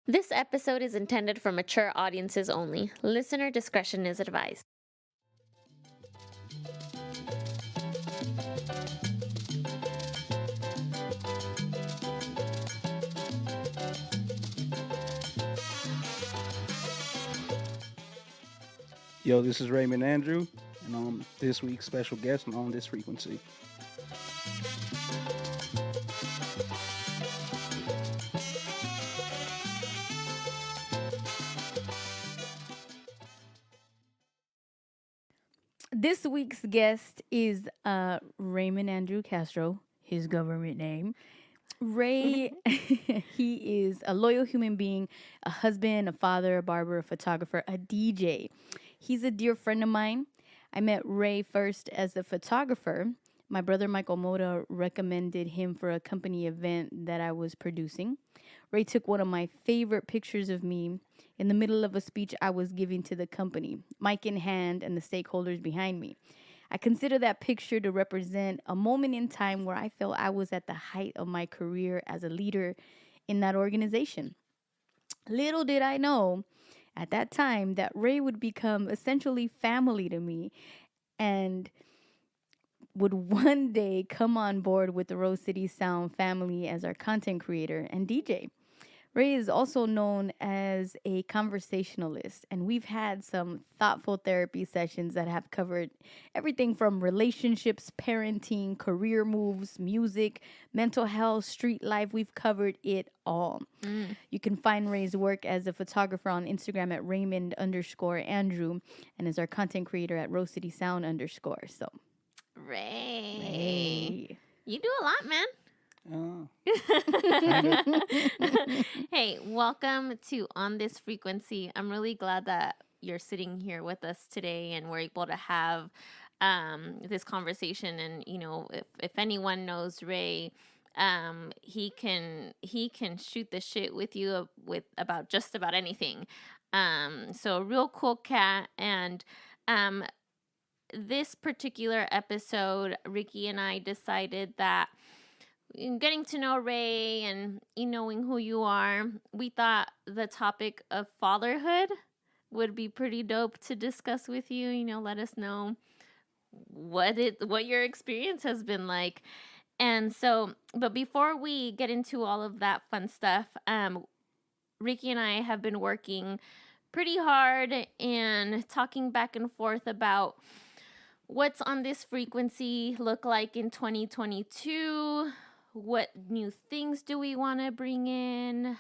This episode is intended for mature audiences only. Listener discretion is advised. Yo, this is Raymond Andrew, and I'm this week's special guest on this frequency. This week's guest is Raymond Andrew Castro, his government name. Ray, he is a loyal human being, a husband, a father, a barber, a photographer, a DJ. He's a dear friend of mine. I met Ray first as a photographer. My brother Michael Moda recommended him for a company event that I was producing. Ray took one of my favorite pictures of me in the middle of a speech I was giving to the company, mic in hand and the stakeholders behind me. I consider that picture to represent a moment in time where I felt I was at the height of my career as a leader in that organization. Little did I know at that time that Ray would become essentially family to me and would one day come on board with the Rose City Sound family as our content creator and DJ. Ray is also known as a conversationalist, and we've had some thoughtful therapy sessions that have covered everything from relationships, parenting, career moves, music, mental health, street life. We've covered it all. You can find Ray's work as a photographer on Instagram at Raymond_Andrew and as our content creator at Rose City Sound _. So, Ray. You do a lot, man. Oh, Hey, welcome to On This Frequency. I'm really glad that you're sitting here with us today and we're able to have this conversation. And, you know, if anyone knows Ray, he can shoot the shit with you about just about anything. So a real cool cat. And this particular episode, Ricky and I decided that in getting to know Ray and knowing who you are, we thought the topic of fatherhood would be pretty dope to discuss with you. Let us know what your experience has been like. And so, but before we get into all of that fun stuff, Ricky and I have been working pretty hard and talking back and forth about what's on this frequency look like in 2022. What new things do we want to bring in?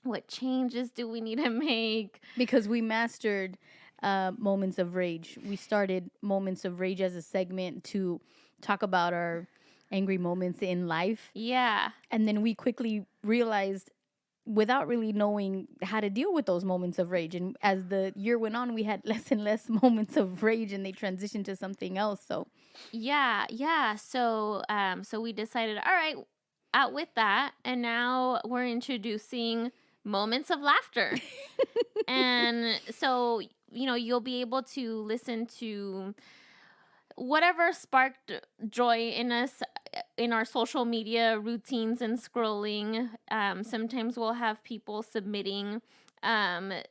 What changes do we need to make? because we mastered moments of rage. We started moments of rage as a segment to talk about our angry moments in life. Yeah. And then we quickly realized, without really knowing how to deal with those moments of rage. And as the year went on, we had less and less moments of rage and they transitioned to something else. So Yeah. So we decided, all right, out with that. And now we're introducing moments of laughter. And so, you'll be able to listen to whatever sparked joy in us in our social media routines and scrolling. Sometimes we'll have people submitting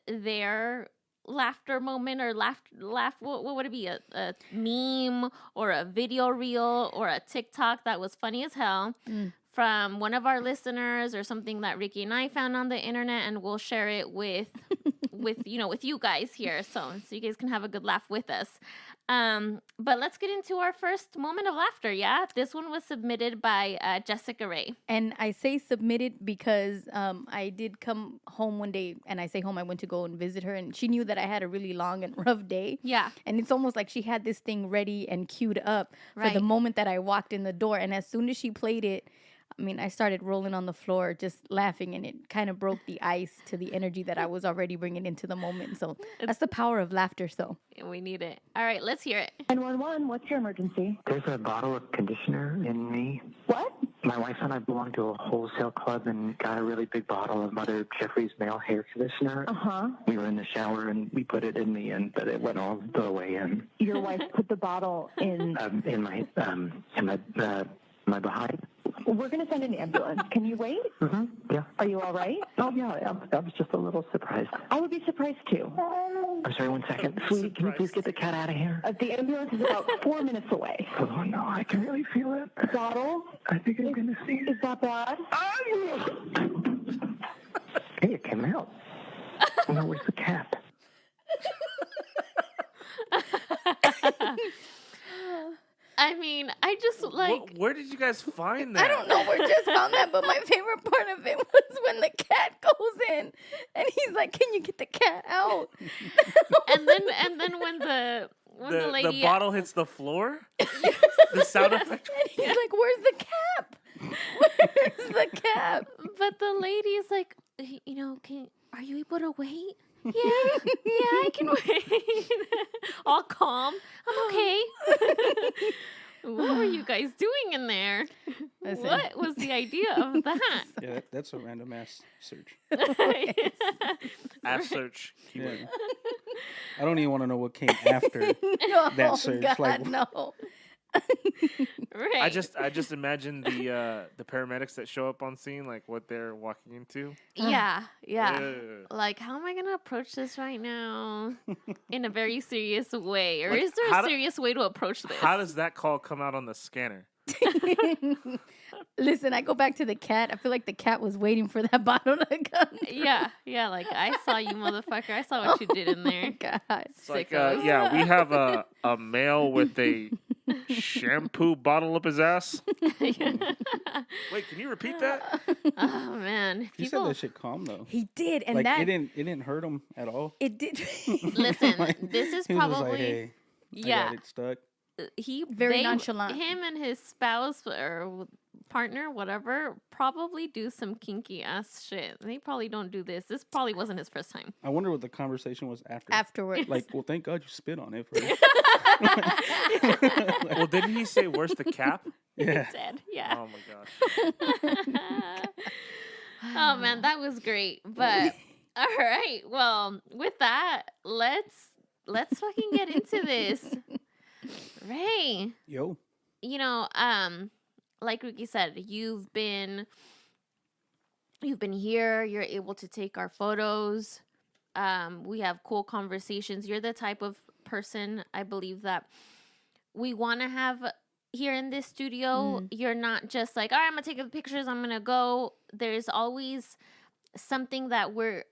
their laughter moment or laugh. What would it be? A meme or a video reel or a TikTok that was funny as hell from one of our listeners or something that Ricky and I found on the internet, and we'll share it with you guys here, so you guys can have a good laugh with us. But let's get into our first moment of laughter. Yeah, this one was submitted by Jessica Ray. And I say submitted because I did come home one day, and I say home, I went to go and visit her, and she knew that I had a really long and rough day. Yeah. And it's almost like she had this thing ready and queued up for the Right. moment that I walked in the door. And as soon as she played it, I mean, I started rolling on the floor just laughing, and it kind of broke the ice to the energy that I was already bringing into the moment. So that's the power of laughter. So We need it. All right, let's hear it. 911, what's your emergency? There's a bottle of conditioner in me. What? My wife and I belong to a wholesale club and got a really big bottle of Mother Jeffrey's male hair conditioner. Uh-huh. We were in the shower and we put it in me, but it went all the way in. Your wife put the bottle in... In my behind. We're going to send an ambulance. Can you wait? Yeah. Are you all right? Oh, yeah. I was just a little surprised. I would be surprised too. I'm sorry, 1 second. Sweetie, can you please get the cat out of here? The ambulance is about 4 minutes away. Oh, no, I can really feel it. Bottle? I think I'm going to see Is that bad? Hey, it came out. No, where's the cat? I mean, I just like. Where did you guys find that? I don't know where just found that, but my favorite part of it was when the cat goes in and he's like, "Can you get the cat out?" and then when the lady the bottle hits the floor, the sound effect. And he's like, "Where's the cap? Where's the cap?" But the lady is like, are you able to wait? Yeah, I can wait. All calm. I'm okay. What were you guys doing in there? Listen. What was the idea of that? Yeah, that's a random ass search. App search. Yeah. I don't even want to know what came after No, that search. God, Like, no. Right. I just imagine the paramedics that show up on scene, like what they're walking into. Yeah. Ugh. Like, how am I gonna approach this right now in a very serious way, or Like, is there how a do- serious way to approach this? How does that call come out on the scanner? Listen, I go back to the cat. I feel like the cat was waiting for that bottle to come. Yeah. Like, I saw you, motherfucker. I saw what you did in there. God. It's like, Sickos. yeah, we have a male with a shampoo bottle up his ass. Wait, can you repeat that? Oh man, he said people. that shit calm though. He did, and Like that it didn't hurt him at all. it did. Listen, Like, this is he was just probably like, hey, I yeah. got it stuck. Very nonchalant. Him and his spouse or partner, whatever, probably do some kinky ass shit. They probably don't do this. This probably wasn't his first time. I wonder what the conversation was after. Afterwards. Like, well, thank God you spit on it first. Well, didn't he say, "Where's the cap"? Yeah. Dead. Yeah. Oh my gosh. Oh man, that was great. But all right. Well, with that, let's fucking get into this. Ray, Yo. like Ricky said, you've been here, you're able to take our photos. We have cool conversations. You're the type of person I believe that we want to have here in this studio. You're not just like, all right, I'm gonna take the pictures, I'm gonna go. There's always something that we're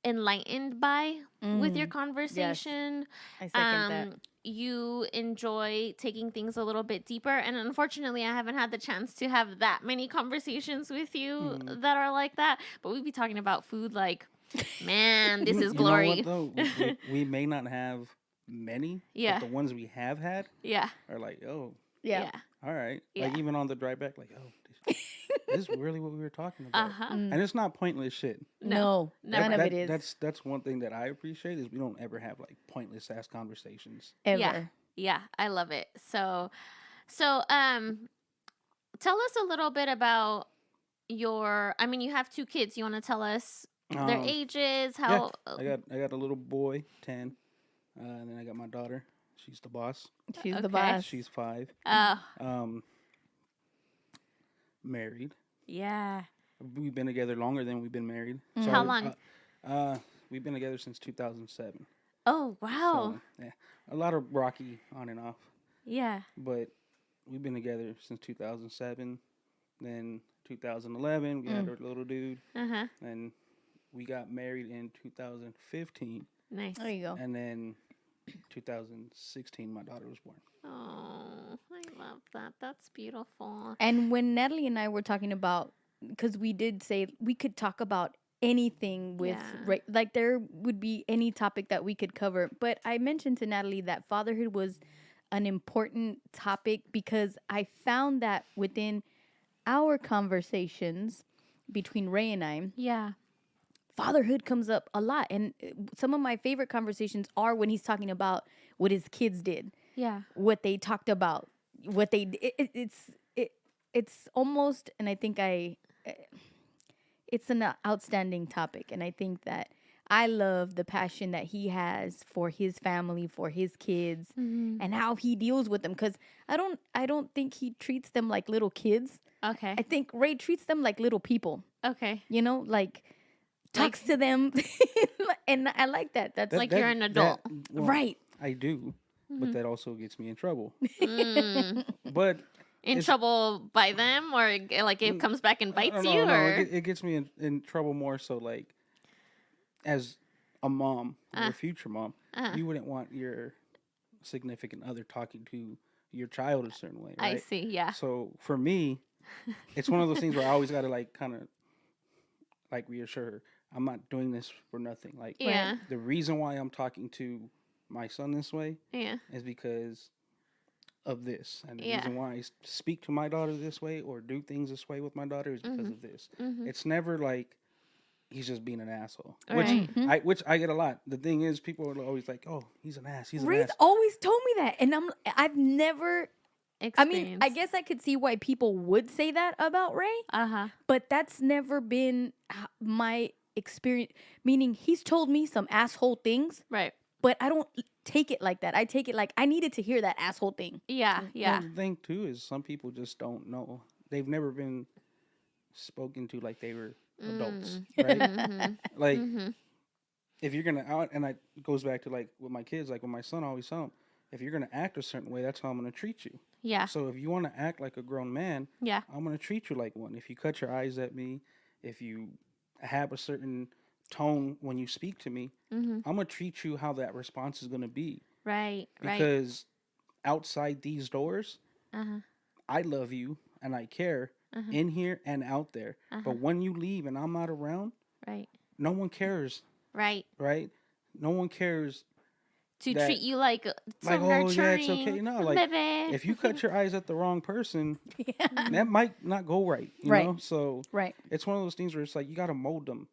enlightened by with your conversation. I second that. You enjoy taking things a little bit deeper, and unfortunately I haven't had the chance to have that many conversations with you that are like that, but we'd be talking about food like, man, this is glory. You know what, though? We may not have many, Yeah. but the ones we have had Yeah. are like, oh, Yeah. all right. Yeah. Like, even on the drive back, like, oh, this is really what we were talking about. And it's not pointless shit. No, never. none of it is. That's one thing that I appreciate is we don't ever have like pointless ass conversations. Ever. Yeah, I love it. So tell us a little bit about you have 2 kids. You want to tell us their ages, how I got a little boy, 10, and then I got my daughter. She's the boss. She's the Okay. boss. She's 5. Married. yeah. We've been together longer than we've been married. How long? We've been together since 2007. Oh, wow. So, yeah, a lot of rocky on and off, Yeah. but we've been together since 2007. Then 2011, we had our little dude, Uh-huh. and we got married in 2015, Nice. There you go. and then 2016, my daughter was born. Oh, I love that. That's beautiful. And when Natalie and I were talking about, because we did say we could talk about anything with, Yeah. like there would be any topic that we could cover. But I mentioned to Natalie that fatherhood was an important topic because I found that within our conversations between Ray and I, Yeah. fatherhood comes up a lot. And some of my favorite conversations are when he's talking about what his kids did, Yeah. what they talked about, what they it's almost, and I think it's an outstanding topic, and I think that I love the passion that he has for his family, for his kids, and how he deals with them. Because I don't think he treats them like little kids. Okay. I think Ray treats them like little people. Okay. You know, like talks to them, and I like that. That's Like you're an adult. well, right. I do, but that also gets me in trouble. Mm. But In It's- trouble by them, or like it comes back and bites no, you, no, or it gets me in trouble more so like as a mom or a future mom, you wouldn't want your significant other talking to your child a certain way, right? I see. Yeah. So for me, it's one of those things where I always got to like kind of like reassure her, I'm not doing this for nothing. Like Yeah. the reason why I'm talking to my son this way Yeah. is because of this, and the Yeah. reason why I speak to my daughter this way or do things this way with my daughter is because of this. Mhm. It's never like he's just being an asshole, Right. which I get a lot. The thing is, people are always like, "Oh, he's an ass. He's an Ray's ass." always told me that, and I've never. I mean, I Experience. guess I could see why people would say that about Ray, Uh-huh. but that's never been my experience. Meaning, he's told me some asshole things, Right. but I don't take it like that. I take it like I needed to hear that asshole thing. Yeah. Yeah. Well, the thing too is some people just don't know. They've never been spoken to like they were adults, right? Mhm. Like Mhm. if you're gonna out, and it goes back to like with my kids, like with my son, I always tell him, if you're gonna act a certain way, that's how I'm gonna treat you. Yeah. So if you want to act like a grown man, Yeah. I'm gonna treat you like one. If you cut your eyes at me, if you have a certain tone when you speak to me, Mhm. I'm gonna treat you how that response is gonna be. Right. Right. Because outside these doors, Uh-huh. I love you and I care in here and out there. But when you leave and I'm not around, Right. no one cares, Right. right? No one cares. To That- treat you like so Like, oh, yeah, nurturing. it's okay. No, like, baby. if you cut your eyes at the wrong person, that might not go right, you Right. know? So Right. it's one of those things where it's like you got to mold them.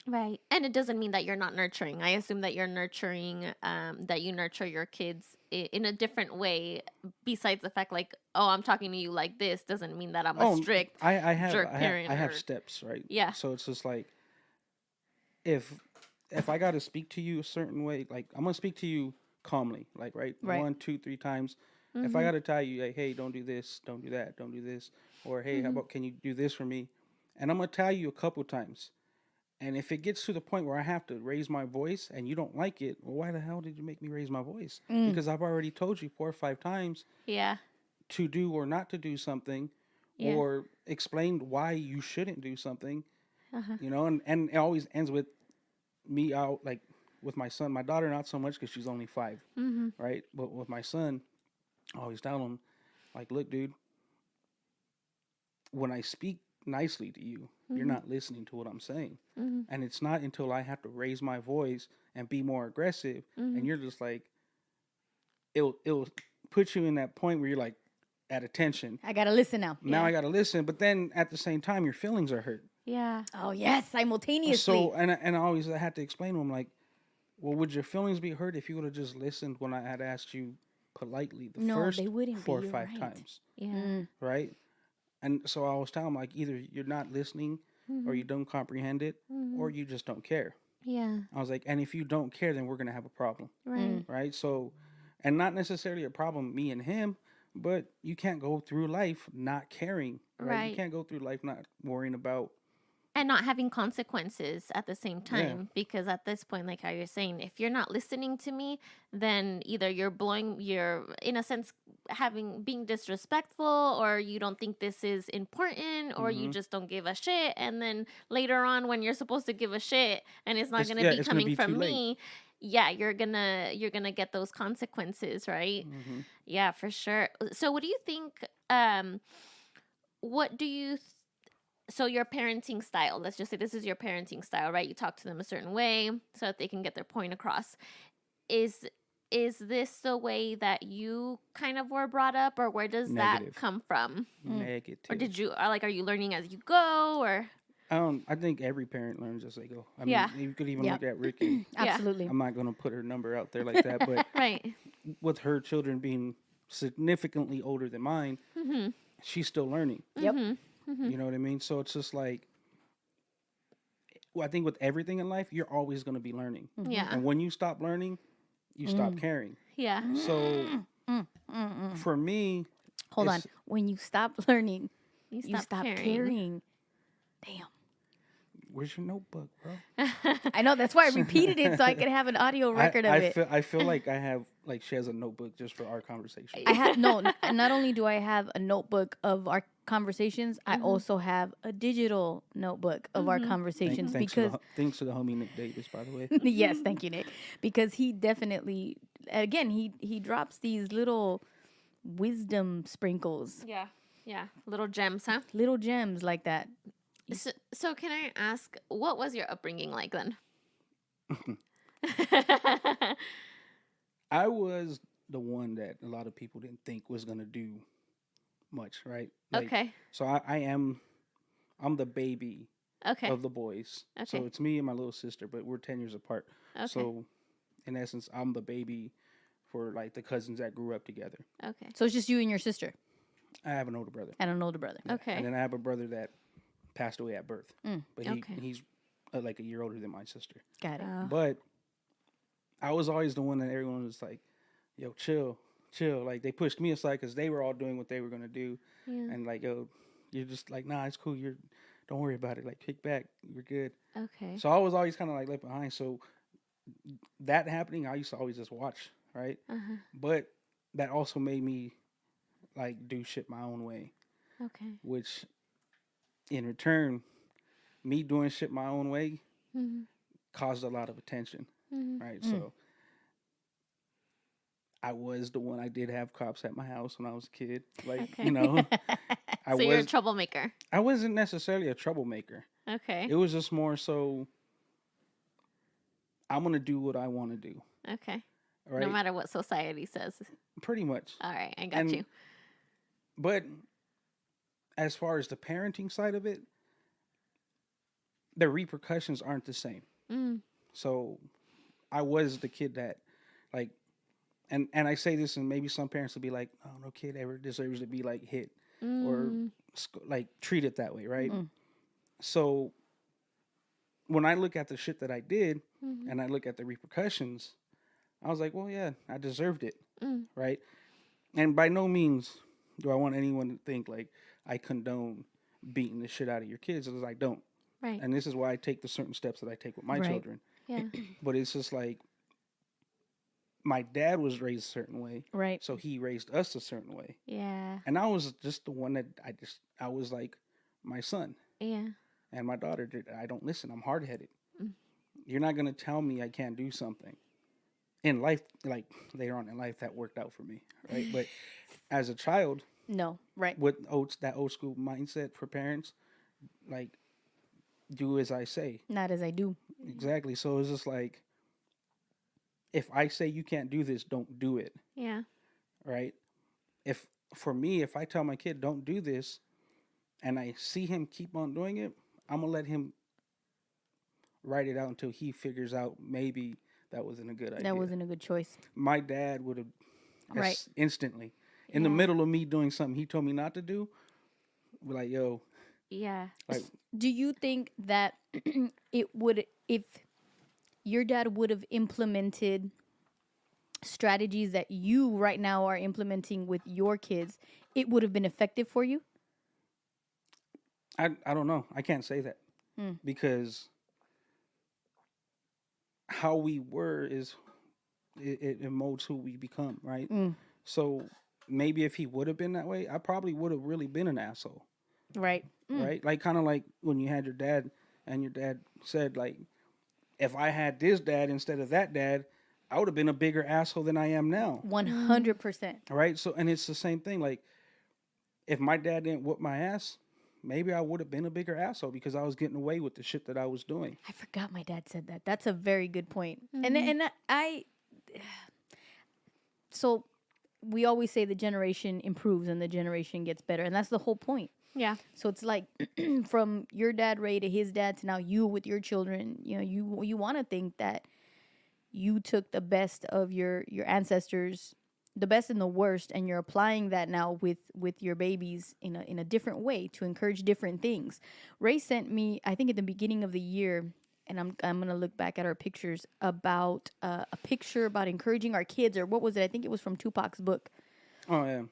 Right. And it doesn't mean that you're not nurturing. I assume that you're nurturing, that you nurture your kids in a different way, besides the fact like, oh, I'm talking to you like this doesn't mean that I'm a strict. I have jerk I have, parent I have or- steps, right? Yeah. So it's just like if I got to speak to you a certain way, like I'm gonna speak to you calmly, like right, Right. 1, 2, 3 times. If I got to tell you, like, hey, don't do this, don't do that, don't do this, or hey, how about can you do this for me? And I'm gonna tell you a couple times. And if it gets to the point where I have to raise my voice and you don't like it, well, why the hell did you make me raise my voice? Because I've already told you 4 or 5 times Yeah. to do or not to do something, Yeah. or explained why you shouldn't do something. Uh-huh. You know, and it always ends with me out, like with my son. My daughter, not so much because she's only 5, Mm-hmm. right? But with my son, I always tell him, like, look, dude, when I speak nicely to you, you're not listening to what I'm saying. Mm-hmm. And it's not until I have to raise my voice and be more aggressive, and you're just like, it'll put you in that point where you're like at attention. I gotta listen now. Now I got to listen, but then at the same time, your feelings are hurt. Yeah. Oh yes, simultaneously. So, and I always had to explain to him, like, well, would your feelings be hurt if you would have just listened when I had asked you politely the No, first they wouldn't 4 or be, you're 5 right. times, Yeah. right? And so I always tell him, like, either you're not listening or you don't comprehend it or you just don't care. Yeah. I was like, and if you don't care, then we're going to have a problem, Right. right? So, and not necessarily a problem, me and him, but you can't go through life not caring, right? Right. You can't go through life not worrying about. And not having consequences at the same time, because at this point, like how you're saying, if you're not listening to me, then either you're in a sense being disrespectful, or you don't think this is important, or you just don't give a shit. And then later on, when you're supposed to give a shit and it's not It's- going to yeah, be it's gonna coming be from too late. me, yeah, you're gonna get those consequences, right? Mm-hmm. Yeah, for sure. So what do you think, what do you so your parenting style, let's just say this is your parenting style, right? You talk to them a certain way so that they can get their point across. Is this the way that you kind of were brought up, or where does Negative. that come from? Negative. Or did you are you learning as you go, or I think every parent learns as they go. I mean, Yeah. you could even Yep. look at Ricky. Absolutely. I'm not going to put her number out there like that, but right? with her children being significantly older than mine, Mm-hmm. she's still learning. Yep. Mm-hmm. You know what I mean? So it's just like I think with everything in life, you're always going to be learning. Yeah. And when you stop learning, you stop caring. Yeah. So for me, Hold on. it's- When you stop learning, You you stop stop caring. caring. Damn. Where's your notebook, bro? I know. That's why I repeated it so I could have an audio record of it. I feel like I have like she has a notebook just for our conversation. I have not only do I have a notebook of our conversations, I also have a digital notebook of our conversations Thanks because to the homie Nick Davis, by the way. yes, thank you, Nick. Because he definitely again he drops these little wisdom sprinkles, Yeah. Yeah. Little gems, huh? little gems like that. So can I ask, what was your upbringing like then? I was the one that a lot of people didn't think was gonna do much, right? Okay. So I'm the baby Okay. of the boys. So Okay. it's me and my little sister, but we're 10 years apart. Okay. So in essence, I'm the baby for like the cousins that grew up together. Okay. So it's just you and your sister I have an older brother. and an older brother. Okay. And then I have a brother that passed away at birth. But Okay. he's like a year older than my sister. Got it. But I was always the one that everyone was like, yo, chill. Like they pushed me aside because they were all doing what they were going to do. Yeah. And like, yo, you're just like, nah, it's cool. Don't worry about it. Like, kick back. You're good. Okay. So I was always kind of like left behind. So that happening, I used to always just watch, right? Uh-huh. But that also made me like do shit my own way, Okay. which in return, me doing shit my own way Mm-hmm. caused a lot of attention, Mm-hmm. right? So I was the one. I did have cops at my house when I was a kid. Like, Okay. you know, So you're a troublemaker. I wasn't necessarily a troublemaker. Okay. It was just more so I'm going to do what I want to do. Okay. Right? No matter what society says. Pretty much. All right. I got And- you. But as far as the parenting side of it, the repercussions aren't the same. Mm. So I was the kid that like, and I say this, and maybe some parents will be like, oh, no kid ever deserves to be like hit or like treated that way, right? So when I look at the shit that I did and I look at the repercussions, I was like, well, yeah, I deserved it, right? And by no means do I want anyone to think like I condone beating the shit out of your kids, because I don't. Right. And this is why I take the certain steps that I take with my Right. children. Yeah. But it's just like my dad was raised a certain way, Right. so he raised us a certain way. Yeah. And I was just the one that I was like my son Yeah. and my daughter did. I don't listen. I'm hard headed. You're not gonna tell me I can't do something. In life, like later on in life, that worked out for me, right? But as a child, No. Right. with that old school mindset for parents, like do as I say. Not as I do. Exactly. So it's just like, if I say you can't do this, don't do it. Yeah. Right? If I tell my kid don't do this, and I see him keep on doing it, I'm gonna let him write it out until he figures out maybe that wasn't a good idea. That wasn't a good choice. My dad would have Right. instantly in the middle of me doing something he told me not to do, be like, yo, Yeah. like, Do you think that it would, if your dad would have implemented strategies that you right now are implementing with your kids, it would have been effective for you? I don't know. I can't say that because how we were is it molds who we become, right? So maybe if he would have been that way, I probably would have really been an asshole, Right. right? Like kind of like when you had your dad and your dad said like, if I had this dad instead of that dad, I would have been a bigger asshole than I am now, 100%. right? So and it's the same thing. Like if my dad didn't whoop my ass, maybe I would have been a bigger asshole because I was getting away with the shit that I was doing. I forgot my dad said that. That's a very good point. And I so we always say the generation improves and the generation gets better, and that's the whole point. Yeah. So it's like from your dad Ray to his dad to now you with your children, you know, you want to think that you took the best of your ancestors, the best and the worst, and you're applying that now with your babies in a different way to encourage different things. Ray sent me, I think at the beginning of the year, and I'm gonna look back at our pictures about a picture about encouraging our kids, or what was it? I think it was from Tupac's book. Oh yeah.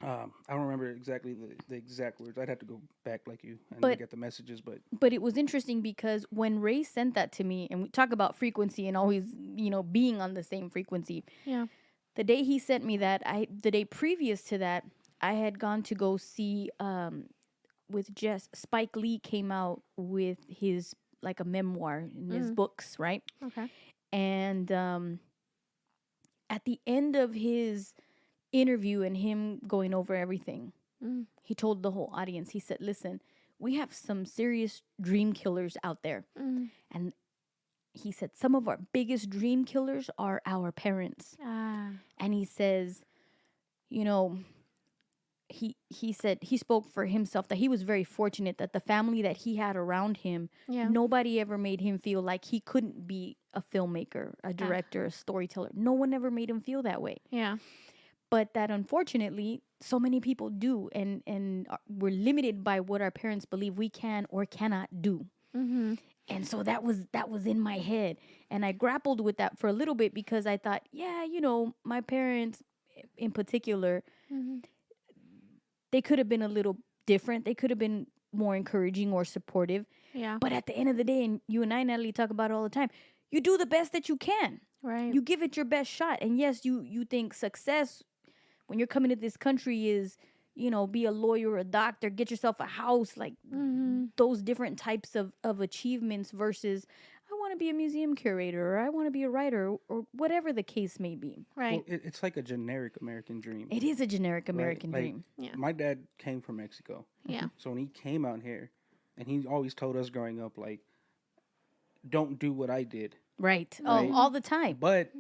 I don't remember exactly the exact words. I'd have to go back like you and But- look at the messages, but But it was interesting because when Ray sent that to me, and we talk about frequency and always, being on the same frequency. Yeah. The day he sent me that, the day previous to that, I had gone to go see with Jess. Spike Lee came out with his like a memoir in his books, right? Okay. And at the end of his interview and him going over everything, he told the whole audience, he said, listen, we have some serious dream killers out there. And he said, some of our biggest dream killers are our parents. And he says, he said he spoke for himself, that he was very fortunate that the family that he had around him, nobody ever made him feel like he couldn't be a filmmaker, a director, a storyteller. No one ever made him feel that way. Yeah. But that unfortunately so many people do, and we're limited by what our parents believe we can or cannot do. And so that was in my head, and I grappled with that for a little bit, because I thought, my parents in particular, they could have been a little different. They could have been more encouraging or supportive. Yeah. But at the end of the day, and you and I, Natalie, talk about it all the time, you do the best that you can. Right. You give it your best shot. And yes, you think success when you're coming to this country is, be a lawyer, a doctor, get yourself a house, like those different types of achievements versus, I want to be a museum curator, or I want to be a writer, or whatever the case may be. Right. well, it's like a generic American dream. It is a generic right? American Like, dream. Yeah. My dad came from Mexico. Yeah. So when he came out here, and he always told us growing up, like, don't do what I did. Right. Right. Oh, all the time. But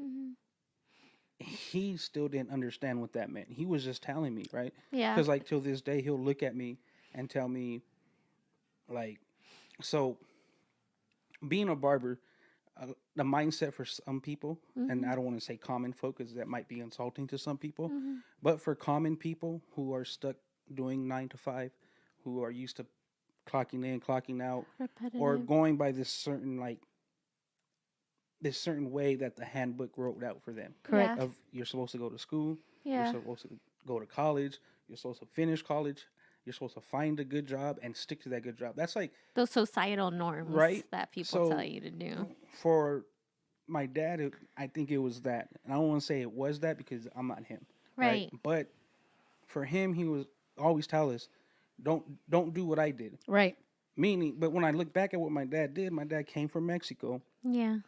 he still didn't understand what that meant. He was just telling me, right? Yeah. Because, like, till this day, he'll look at me and tell me, like, so being a barber, the mindset for some people, and I don't want to say common folk because that might be insulting to some people, but for common people who are stuck doing 9 to 5, who are used to clocking in, clocking out, Repetitive. or going by this certain way that the handbook wrote out for them. Correct. Yeah. Of you're supposed to go to school, Yeah. you're supposed to go to college, you're supposed to finish college, you're supposed to find a good job and stick to that good job. That's like Those societal norms Right. that people So- tell you to do. for my dad. I think it was that, and I don't want to say it was that because I'm not him, Right. But for him, he was always tell us, don't do what I did. Right. Meaning, but when I look back at what my dad did, my dad came from Mexico. Yeah.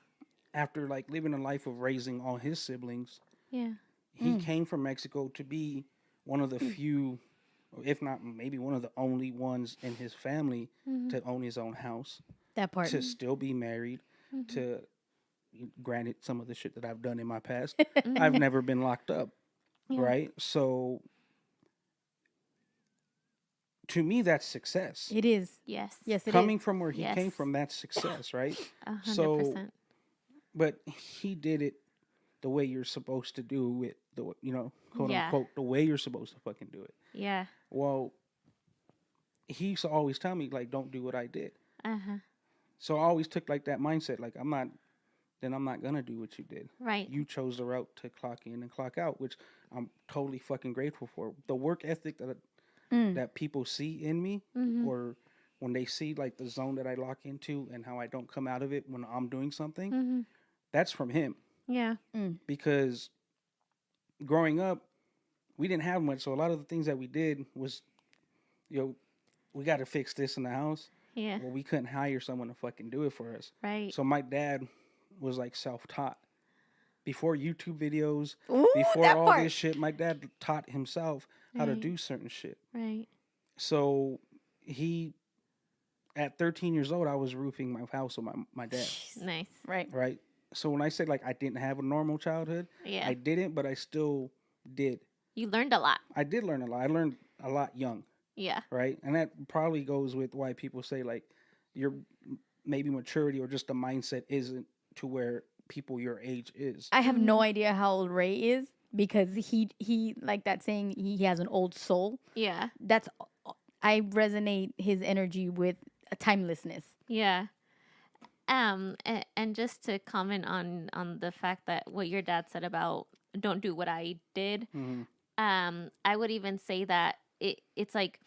After like living a life of raising all his siblings, Yeah. he came from Mexico to be one of the few, if not maybe one of the only ones in his family to own his own house, That part. to still be married, to granted some of the shit that I've done in my past, I've never been locked up, Yeah. right? So to me, that's success. It is. Yes. Yes, it is. Coming from where he came Yes. from, that's success, right? 100%. But he did it the way you're supposed to do it, quote Yeah. unquote, the way you're supposed to fucking do it. Yeah. Well, he used to always tell me, like, don't do what I did. Uh-huh. So I always took like that mindset, like, I'm not gonna do what you did. Right. You chose the route to clock in and clock out, which I'm totally fucking grateful for. The work ethic that people see in me, or when they see like the zone that I lock into and how I don't come out of it when I'm doing something, that's from him. Yeah. Because growing up, we didn't have much, so a lot of the things that we did was, we got to fix this in the house. Yeah. Well, we couldn't hire someone to fucking do it for us. Right. So my dad was like self-taught. Before YouTube videos, Ooh, before that all part. this shit, my dad taught himself how to Right. do certain shit. Right. So at 13 years old, I was roofing my house with my dad, Nice. Right. right? So when I said like I didn't have a normal childhood, Yeah. I didn't, but I still did. You learned a lot. I did learn a lot. I learned a lot young, Yeah. right? And that probably goes with why people say like your maybe maturity or just the mindset isn't to where people your age is. I have no idea how old Ray is, because he like that saying, he has an old soul. Yeah. That's, I resonate his energy with a timelessness. Yeah. And just to comment on the fact that what your dad said about don't do what I did, Mhm. I would even say that it's like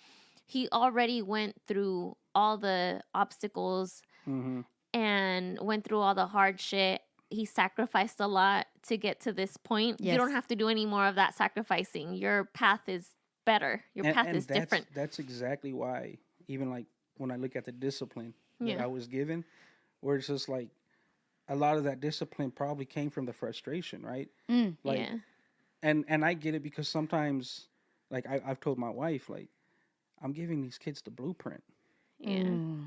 he already went through all the obstacles Mhm. and went through all the hard shit. He sacrificed a lot to get to this point. You don't Yes. have to do any more of that sacrificing. Your path is better. Your path And is different. that's exactly why, even like when I look at the discipline that Yeah. I was given, where it's just like a lot of that discipline probably came from the frustration, right? Like, Yeah. and I get it because sometimes, like I've told my wife, like I'm giving these kids the blueprint. Yeah.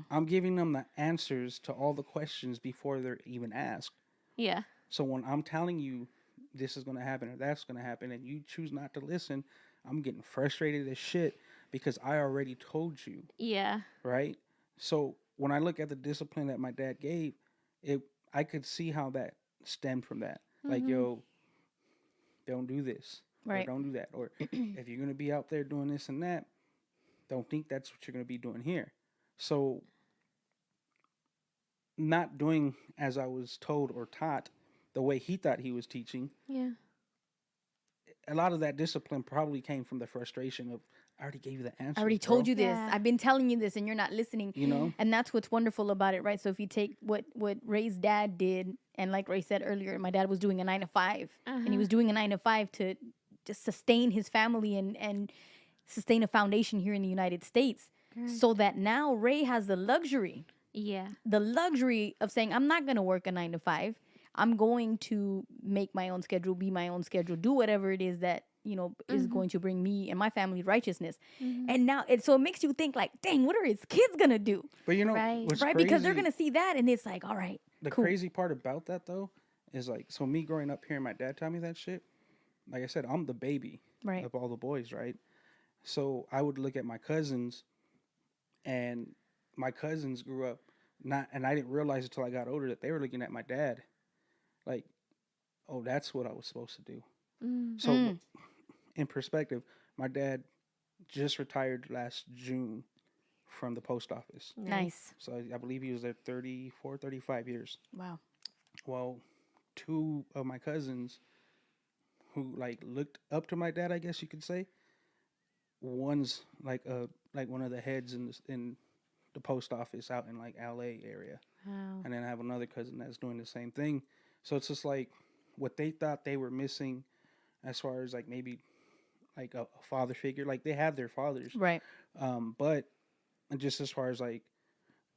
I'm giving them the answers to all the questions before they're even asked. Yeah. So when I'm telling you this is going to happen or that's going to happen and you choose not to listen, I'm getting frustrated as shit because I already told you, Yeah. right? So when I look at the discipline that my dad gave, I could see how that stemmed from that. Like, yo, don't do this Right. or don't do that. Or if you're going to be out there doing this and that, don't think that's what you're going to be doing here. So not doing as I was told or taught the way he thought he was teaching, Yeah. a lot of that discipline probably came from the frustration of I already gave you the answer. I already told you this. Yeah. I've been telling you this, and you're not listening. You know? And that's what's wonderful about it, right? So if you take what Ray's dad did, and like Ray said earlier, my dad was doing a 9 to 5, and he was doing a 9 to 5 to just sustain his family and sustain a foundation here in the United States, so that now Ray has the luxury Yeah. of saying, I'm not going to work a 9 to 5. I'm going to make my own schedule, be my own schedule, do whatever it is that, is going to bring me and my family righteousness. And now, so it makes you think like, dang, what are his kids going to do? But you know, Right. what's Right? crazy, Because they're going to see that and it's like, all right, the cool. crazy part about that though is like, so me growing up hearing my dad tell me that shit, like I said, I'm the baby Right. of all the boys, right? So I would look at my cousins, and my cousins grew up and I didn't realize until I got older that they were looking at my dad like, oh, that's what I was supposed to do. So in perspective, my dad just retired last June from the post office. Nice. So I believe he was there 34, 35 years. Wow. Well, two of my cousins who like looked up to my dad, I guess you could say. One's like one of the heads in the post office out in like LA area. Wow. And then I have another cousin that's doing the same thing. So it's just like what they thought they were missing as far as like maybe like a father figure. Like they have their fathers. Right. But just as far as like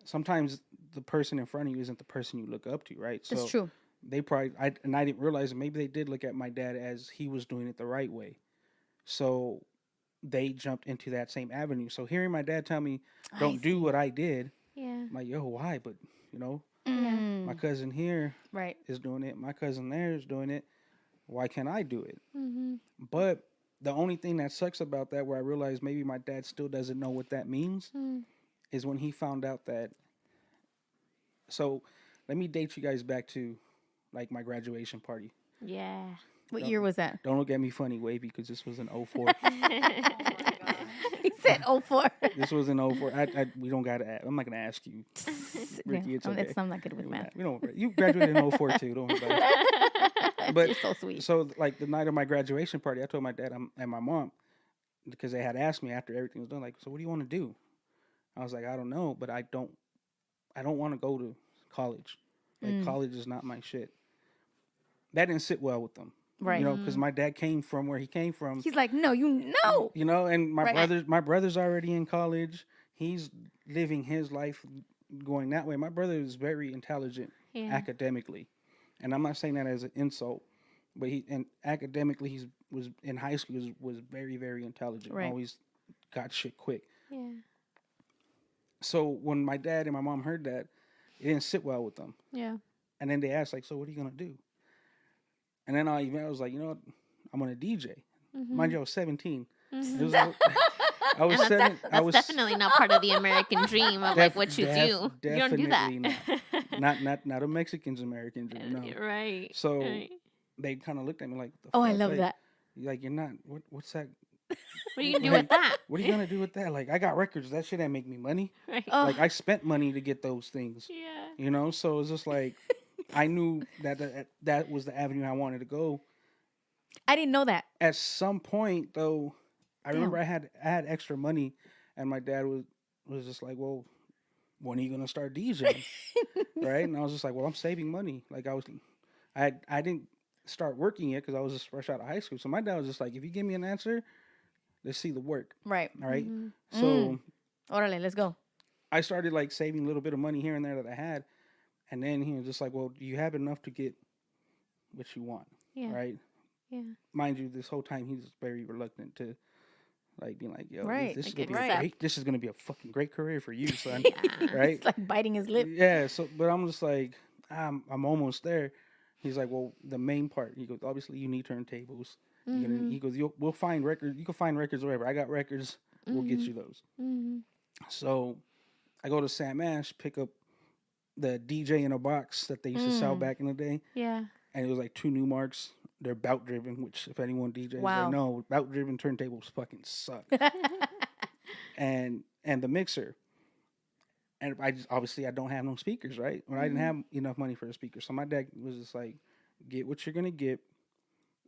sometimes the person in front of you isn't the person you look up to, right? That's so true. They probably I didn't realize that maybe they did look at my dad as he was doing it the right way. So they jumped into that same avenue. So hearing my dad tell me, don't do what I did, Yeah. I'm like, yo, why? But Mm. my cousin here Right. is doing it. My cousin there is doing it. Why can't I do it? Mm-hmm. But the only thing that sucks about that, where I realized maybe my dad still doesn't know what that means, is when he found out that. So let me date you guys back to like my graduation party. Yeah. What year was that? Don't look at me funny, Wavy, because this was in 04. He said 04. This was in 04. We don't got to. I'm not gonna ask you, Ricky. It's okay. I'm not good with math. We don't. You graduated in 04 too. Don't worry about it. But You're so sweet. So like the night of my graduation party, I told my dad and my mom, because they had asked me after everything was done, like, so what do you want to do? I was like, I don't know, but I don't want to go to college. Like college is not my shit. That didn't sit well with them. Right. Because my dad came from where he came from. He's like, no, you know. And my Right. brother's already in college. He's living his life going that way. My brother is very intelligent academically. And I'm not saying that as an insult, but academically he was in high school was very, very intelligent. Right. Always got shit quick. Yeah. So when my dad and my mom heard that, it didn't sit well with them. Yeah. And then they asked, like, so what are you gonna do? And then I was like, you know what? I'm gonna DJ. Mind you, I was 17. It was I was And seven. that's definitely not part of the American dream of like what you do. You don't do that. Not a Mexican's American dream. No. Right. So right. they kind of looked at me like, the Oh, I fuck? love Like, that. Like, you're not. What's that? What are you gonna do with that? What are you gonna do with that? Like, I got records. That shit ain't make me money. Right. Oh. Like, I spent money to get those things. Yeah. You know, so it's just like I knew that was the avenue I wanted to go. I didn't know that. At some point, though, I remember Damn. I had extra money, and my dad was just like, "Well, when are you gonna start DJing?" Right? And I was just like, "Well, I'm saving money." Like I didn't start working yet because I was just fresh out of high school. So my dad was just like, "If you give me an answer, let's see the work." Right. All right? Mm-hmm. So Orale, let's go. I started like saving a little bit of money here and there that I had, and then he was just like, "Well, do you have enough to get what you want?" Yeah. Right? Yeah. Mind you, this whole time he's very reluctant to like being like, "Yo, Right, this is like gonna be accept. great. This is gonna be a fucking great career for you, son." Yeah. Right? It's like biting his lip. Yeah. So, but I'm just like, I'm almost there. He's like, "Well, the main part." He goes, "Obviously, you need turntables." Mm-hmm. He goes, "We'll find records. You can find records wherever. I got records. We'll get you those." Mm-hmm. So I go to Sam Ash, pick up the DJ in a box that they used to sell back in the day, Yeah. and it was like 2 Newmarks. They're bout driven, which if anyone DJs, Wow. they know bout driven turntables fucking suck. and the mixer. And I just obviously I don't have no speakers, right? Well, I didn't have enough money for a speaker, so my dad was just like, "Get what you're gonna get,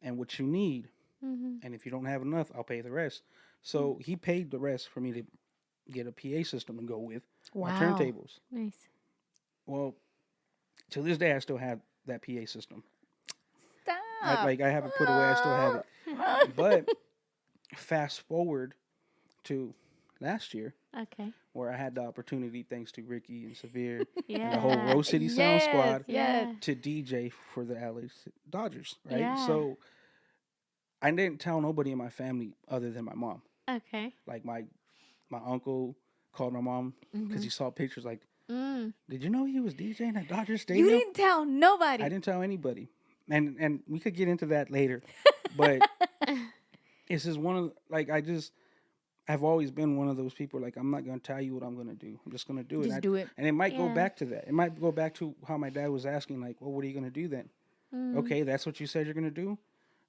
and what you need, Mm-hmm. and if you don't have enough, I'll pay the rest." So he paid the rest for me to get a PA system to go with my Wow. turntables. Nice. Well, to this day, I still have that PA system. Stop. I have it put away. I still have it. But fast forward to last year, Okay. where I had the opportunity, thanks to Ricky and Severe Yeah. and the whole Rose City Sound Yes, Squad, yes. to DJ for the LA Dodgers, right? Yeah. So I didn't tell nobody in my family other than my mom. Okay. Like my uncle called my mom because he saw pictures like, Mm. "Did you know he was DJing at Dodger Stadium?" You didn't tell nobody. I didn't tell anybody. And we could get into that later. But it's just one of like I've always been one of those people like I'm not gonna tell you what I'm gonna do. I'm just gonna do it. Just do it. And it might go Yeah. back to that. It might go back to how my dad was asking, like, "Well, what are you gonna do then?" Okay, that's what you said you're gonna do.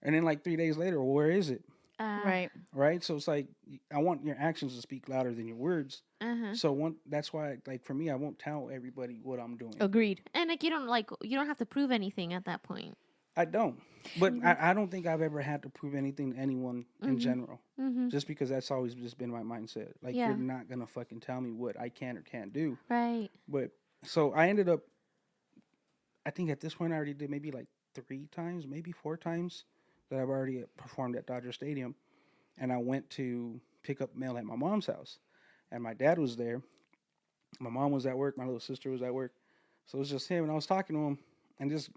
And then like 3 days later, well, where is it? Right. Right? So it's like I want your actions to speak louder than your words. Uh-huh. So that's why like for me, I won't tell everybody what I'm doing. Agreed. And like you don't have to prove anything at that point. I don't. But I don't think I've ever had to prove anything to anyone in general. Mm-hmm. Just because that's always just been my mindset. Like, Yeah. you're not going to fucking tell me what I can or can't do. Right. But, so I ended up, I think at this point I already did maybe like 3 times, maybe 4 times that I've already performed at Dodger Stadium. And I went to pick up mail at my mom's house. And my dad was there. My mom was at work. My little sister was at work. So it was just him. And I was talking to him. And just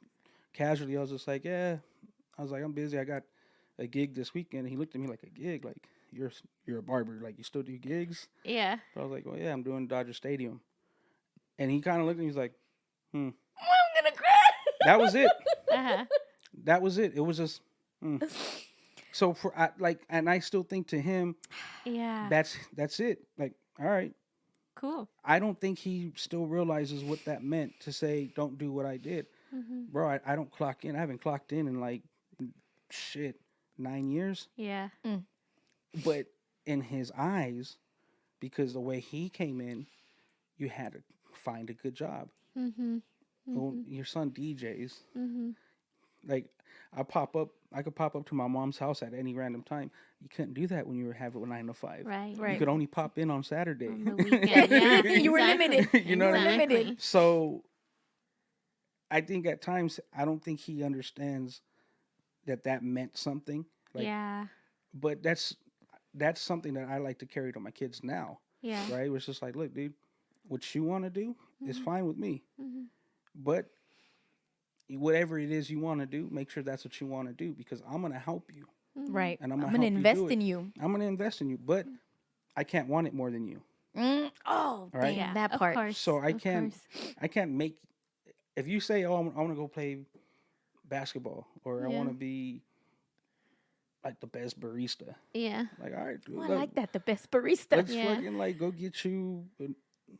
casually, I was just like, "Yeah." I was like, "I'm busy. I got a gig this weekend." And he looked at me like, "A gig? Like, you're a barber. Like, you still do gigs?" Yeah. But I was like, "Well, yeah, I'm doing Dodger Stadium." And he kind of looked at me. He's like, I'm gonna cry. "That was it. Uh-huh. That was it. It was just." So and I still think to him, Yeah. that's it. Like, all right. Cool. I don't think he still realizes what that meant to say, "Don't do what I did." Bro, I don't clock in. I haven't clocked in like, 9 years. Yeah. But in his eyes, because the way he came in, you had to find a good job. Mm-hmm. Well, your son DJs. Mm-hmm. Like, I could pop up to my mom's house at any random time. You couldn't do that when you were having a 9 to 5. Right. Right. You could only pop in on Saturday. On the weekend. Yeah. You were limited. You know what I mean? Exactly. So I think at times I don't think he understands that meant something. Like, Yeah. But that's something that I like to carry to my kids now. Yeah. Right? It's just like, look, dude, what you want to do is fine with me. Mm-hmm. But whatever it is you want to do, make sure that's what you want to do, because I'm going to help you. Right. And I'm I'm gonna help you invest do it. in you. I'm going to invest in you, but I can't want it more than you. Oh, Right. damn, Yeah. that Of part. course. So I Of can't course. make, if you say, "Oh, I want to go play basketball," or "I Yeah. want to be like the best barista." Yeah. Like, all right, dude, Oh, I look, like that. The best barista. let's Yeah. fucking like go get you a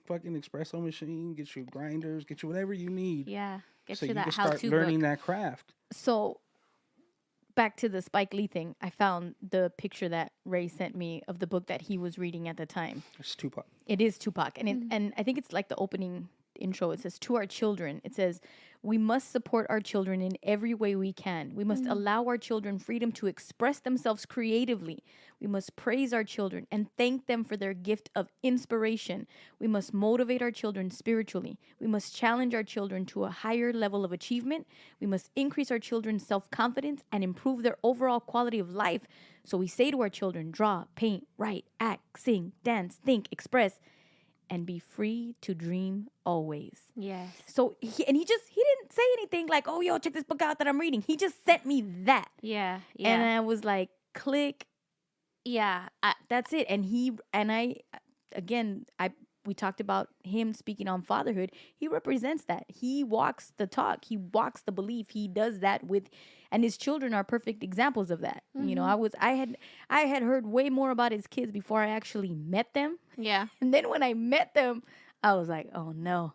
fucking espresso machine, get you grinders, get you whatever you need, Yeah. Get so you you that can start how-to learning book. that craft. So, back to the Spike Lee thing, I found the picture that Ray sent me of the book that he was reading at the time. It's Tupac. It is Tupac. And I think it's like the opening intro. It says, to our children, it says, we must support our children in every way we can. We must allow our children freedom to express themselves creatively. We must praise our children and thank them for their gift of inspiration. We must motivate our children spiritually. We must challenge our children to a higher level of achievement. We must increase our children's self-confidence and improve their overall quality of life. So we say to our children, draw, paint, write, act, sing, dance, think, express, and be free to dream always. Yes. So he didn't say anything like, oh, yo, check this book out that I'm reading. He just sent me that. Yeah. And I was like, click. Yeah. That's it. And we talked about him speaking on fatherhood. He represents that. He walks the talk. He walks the belief. He does that and his children are perfect examples of that. You know, I had heard way more about his kids before I actually met them. Yeah. And then when I met them, I was like, oh no.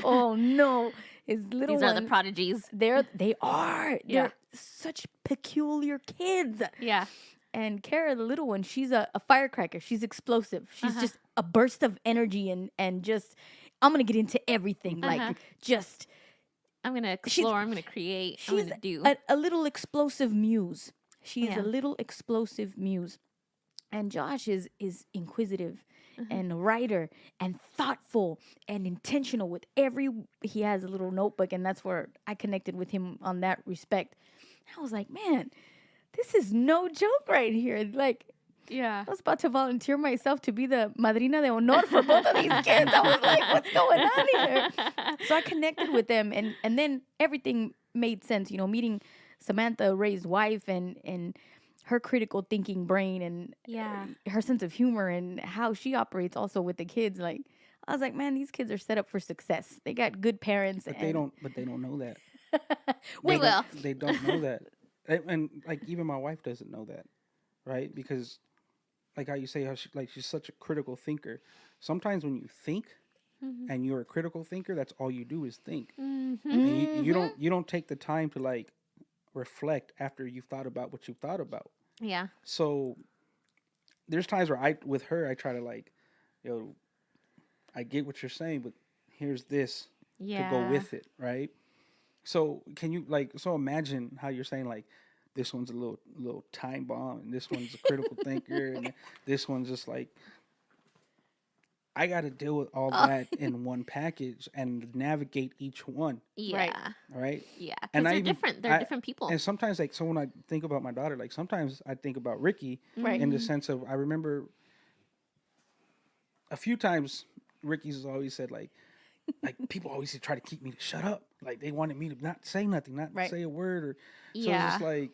Oh no. His little These are the prodigies. They are. Yeah. They're such peculiar kids. Yeah. And Kara, the little one, she's a firecracker. She's explosive. She's just a burst of energy and just, I'm going to get into everything. Like, just. I'm going to explore. I'm going to create. I'm going to do. A little explosive muse. She's a little explosive muse. And Josh is inquisitive and a writer and thoughtful and intentional with he has a little notebook, and that's where I connected with him on that respect. I was like, man, this is no joke right here. Like, yeah. I was about to volunteer myself to be the madrina de honor for both of these kids. I was like, what's going on here? So I connected with them, and then everything made sense. You know, meeting Samantha, Ray's wife, and her critical thinking brain, and her sense of humor, and how she operates also with the kids. Like, I was like, man, these kids are set up for success. They got good parents. But they don't know that. We will. They don't know that. And like, even my wife doesn't know that, right? Because like how you say, how she's such a critical thinker. Sometimes when you think and you're a critical thinker, that's all you do is think. And you don't take the time to like reflect after you've thought about what you've thought about. Yeah. So there's times where I try to like, I get what you're saying, but here's this to go with it, right? So can you imagine how you're saying like, this one's a little time bomb, and this one's a critical thinker, and this one's just like, I got to deal with all that in one package and navigate each one. Yeah. Right. Yeah. And they're different. They're different people. And sometimes, like, so when I think about my daughter, like sometimes I think about Ricky in the sense of, I remember a few times Ricky's always said like people always try to keep me to shut up. Like they wanted me to not say nothing, not say a word, or so it's just like,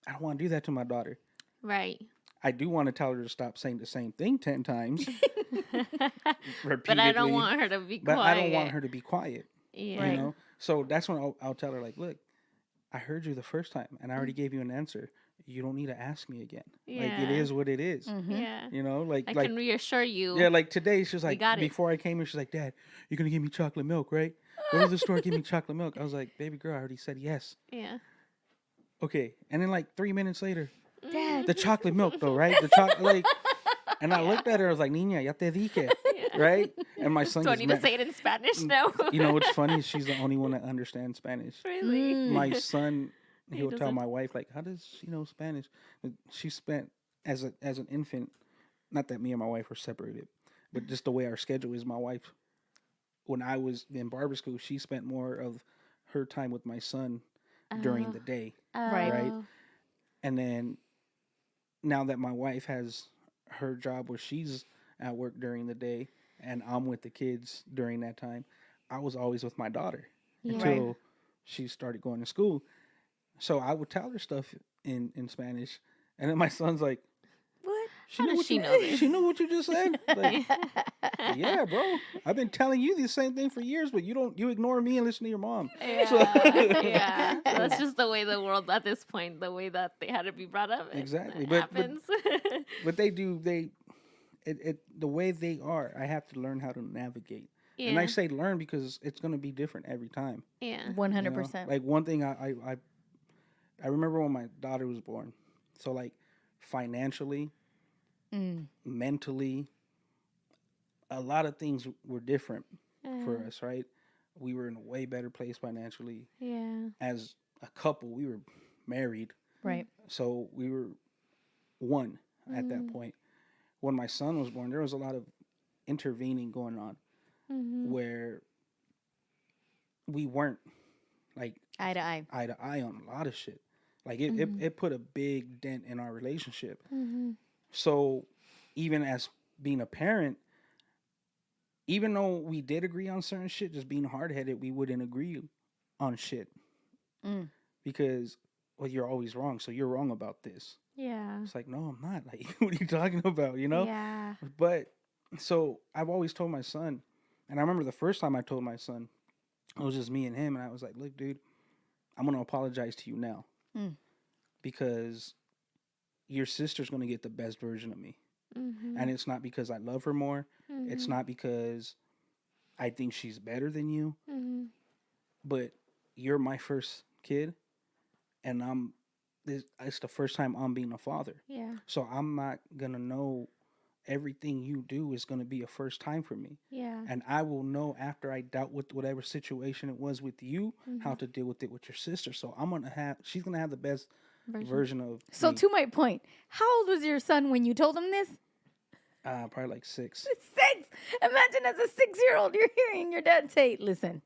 I don't want to do that to my daughter. Right. I do want to tell her to stop saying the same thing 10 times. But I don't want her to be quiet. But I don't want her to be quiet. Yeah. You know? So that's when I'll tell her, like, look, I heard you the first time and I already gave you an answer. You don't need to ask me again. Yeah. Like, it is what it is. Yeah. You know, like I can reassure you. Yeah, like today, she was like, got it. before I came here, she's like, Dad, you're going to give me chocolate milk, right? Go to the store, give me chocolate milk. I was like, baby girl, I already said yes. Yeah. Okay. And then like 3 minutes later, Dad. the chocolate milk though, right? The chocolate, like, and I looked at her, I was like, Niña, ya te dije, right? And my son Do I gets need to mad. say it in Spanish now? You know what's funny? She's the only one that understands Spanish. Really? My son, he'll tell doesn't. my wife, like, how does she know Spanish? She spent, as an infant, not that me and my wife were separated, but just the way our schedule is, my wife, when I was in barber school, she spent more of her time with my son during the day. Right. And then now that my wife has her job where she's at work during the day and I'm with the kids during that time, I was always with my daughter until she started going to school. So I would tell her stuff in Spanish, and then my son's like, What? How does she know this? She knew what you just said? Like, yeah, bro. I've been telling you the same thing for years, but you ignore me and listen to your mom. Yeah. That's just the way the world at this point, the way that they had to be brought up. Exactly. It But happens. But the way they are, I have to learn how to navigate. Yeah. And I say learn because it's going to be different every time. Yeah. 100%. Like one thing I remember when my daughter was born. So like financially, mentally, a lot of things were different for us, right? We were in a way better place financially. Yeah. As a couple, we were married. Right. So we were one at that point. When my son was born, there was a lot of intervening going on where we weren't like Eye to eye. eye to eye on a lot of shit. Like it put a big dent in our relationship. So even as being a parent, even though we did agree on certain shit, just being hard headed, we wouldn't agree on shit because well, you're always wrong, so you're wrong about this. Yeah. It's like, no, I'm not. Like, what are you talking about? You know? Yeah. But so I've always told my son, and I remember the first time I told my son, it was just me and him, and I was like, look, dude, I'm gonna apologize to you now because your sister's gonna get the best version of me, and it's not because I love her more. It's not because I think she's better than you, but you're my first kid, and it's the first time I'm being a father. Yeah. So I'm not going to know everything you do is going to be a first time for me. Yeah. And I will know after I dealt with whatever situation it was with you, how to deal with it with your sister. So she's going to have the best version of So me. to my point, how old was your son when you told him this? Probably like 6. 6. Imagine as a 6-year-old, you're hearing your dad say, listen.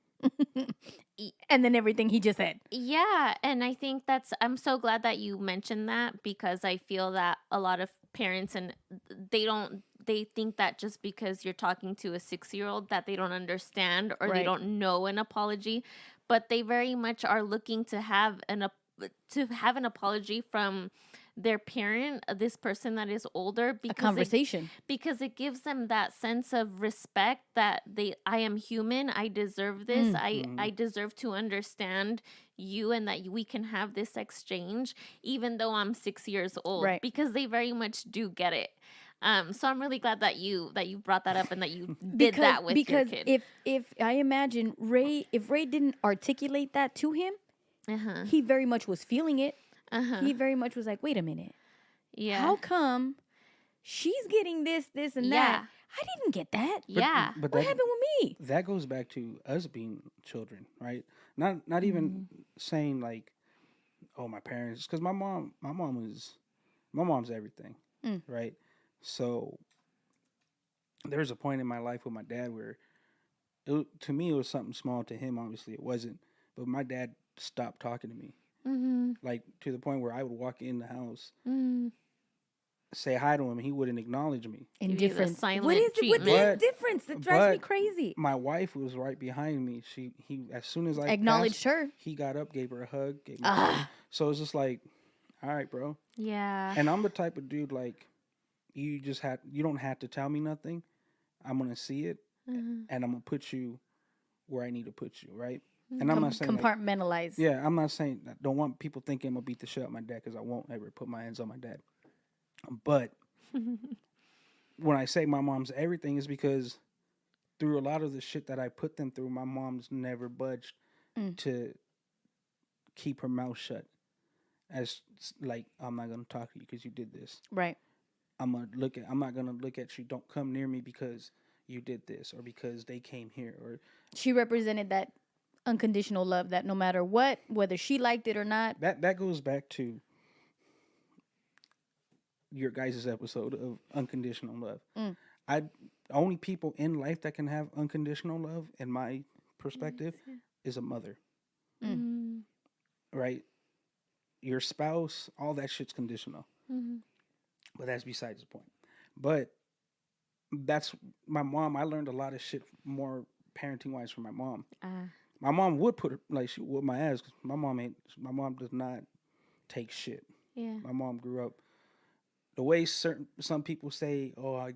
And then everything he just said. Yeah, and I think I'm so glad that you mentioned that because I feel that a lot of parents and they think that just because you're talking to a 6-year-old that they don't understand or they don't know an apology, but they very much are looking to have an apology from their parent, this person that is older, because A conversation. because it gives them that sense of respect that I am human, I deserve this, I deserve to understand you, and that we can have this exchange even though I'm 6 years old, because they very much do get it. So I'm really glad that you brought that up and that you did that with your kid. Because if I imagine if Ray didn't articulate that to him, he very much was feeling it. He very much was like, wait a minute. Yeah. How come she's getting this, and that? I didn't get that. But What happened with me? That goes back to us being children, right? Not even saying like, oh, my parents, because my mom's everything, right? So there's a point in my life with my dad where to me it was something small. To him, obviously it wasn't. But my dad stopped talking to me. Like to the point where I would walk in the house, say hi to him, and he wouldn't acknowledge me. Indifference. Silent What is treatment. the difference? That drives me But crazy. My wife was right behind me. He as soon as I Acknowledged passed, her. he got up, gave her a hug, gave me a hug. So it's just like, all right, bro. Yeah. And I'm the type of dude like you don't have to tell me nothing. I'm gonna see it, and I'm gonna put you where I need to put you, right? And I'm not saying Compartmentalize. I'm not saying I don't want people thinking I'm gonna beat the shit out of my dad, because I won't ever put my hands on my dad. But when I say my mom's everything, is because through a lot of the shit that I put them through, my mom's never budged to keep her mouth shut. As like, I'm not gonna talk to you because you did this. Right. I'm not gonna look at you. Don't come near me because you did this, or because they came here, or She represented that unconditional love that no matter what, whether she liked it or not. that goes back to your guys' episode of unconditional love. Only people in life that can have unconditional love, in my perspective, is a mother. Right? Your spouse, all that shit's conditional. But that's besides the point. But that's my mom. I learned a lot of shit more parenting wise from my mom. My mom would she would whip my ass. 'Cause my mom does not take shit. Yeah. My mom grew up the way some people say, oh,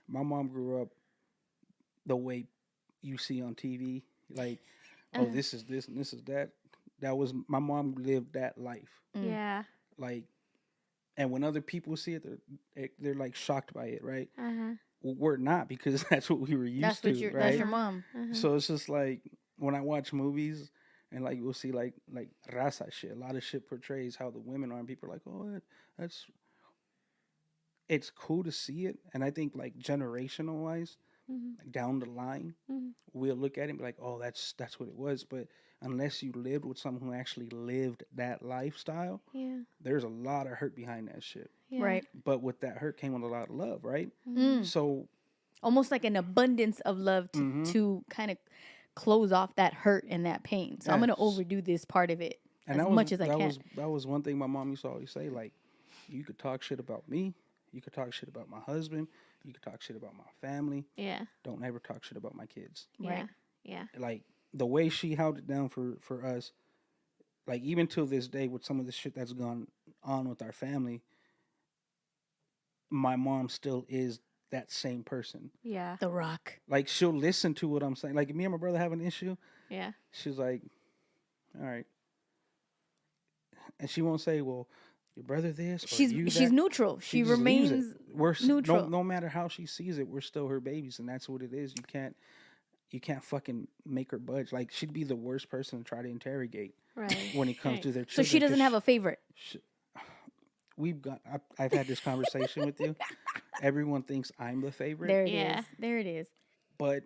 my mom grew up the way you see on TV. Like, oh, this is this and this is that. That was, my mom lived that life. Yeah. Like, and when other people see it, they're like shocked by it, right? Well, we're not, because that's what we were used to, right? That's your mom. So it's just like when I watch movies and like we'll see like raza shit. A lot of shit portrays how the women are, and people are like, oh, that's. It's cool to see it, and I think like generational wise, down the line, we'll look at it and be like, oh, that's what it was. But unless you lived with someone who actually lived that lifestyle, there's a lot of hurt behind that shit. Yeah. Right. But with that hurt came with a lot of love, right? So Almost like an abundance of love to kind of close off that hurt and that pain. So I'm going to Yes. overdo this part of it and as that was, much as I that can. was that was one thing my mom used to always say, like, you could talk shit about me, you could talk shit about my husband, you could talk shit about my family. Yeah. Don't ever talk shit about my kids. Yeah. Yeah. Like the way she held it down for us, like even till this day with some of the shit that's gone on with our family, my mom still is that same person. Yeah. The Rock. Like she'll listen to what I'm saying. Like if me and my brother have an issue, Yeah. she's like, all right. And she won't say, well, your brother this, or She's you she's that. neutral. She just leaves it. remains We're neutral. no matter how she sees it, we're still her babies, and that's what it is. You can't fucking make her budge. Like she'd be the worst person to try to interrogate Right. when it comes Right. to their So children. she doesn't 'cause have a favorite. I've had this conversation with you. Everyone thinks I'm the favorite, There it is. Yeah. There it is. but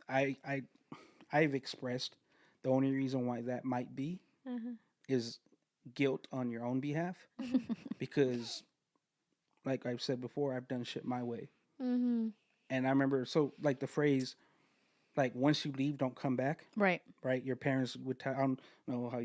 I've expressed the only reason why that might be is guilt on your own behalf, because, like I've said before, I've done shit my way, Mm-hmm. and I remember like the phrase, like once you leave, don't come back. Right. Right? Your parents would tell. I don't know how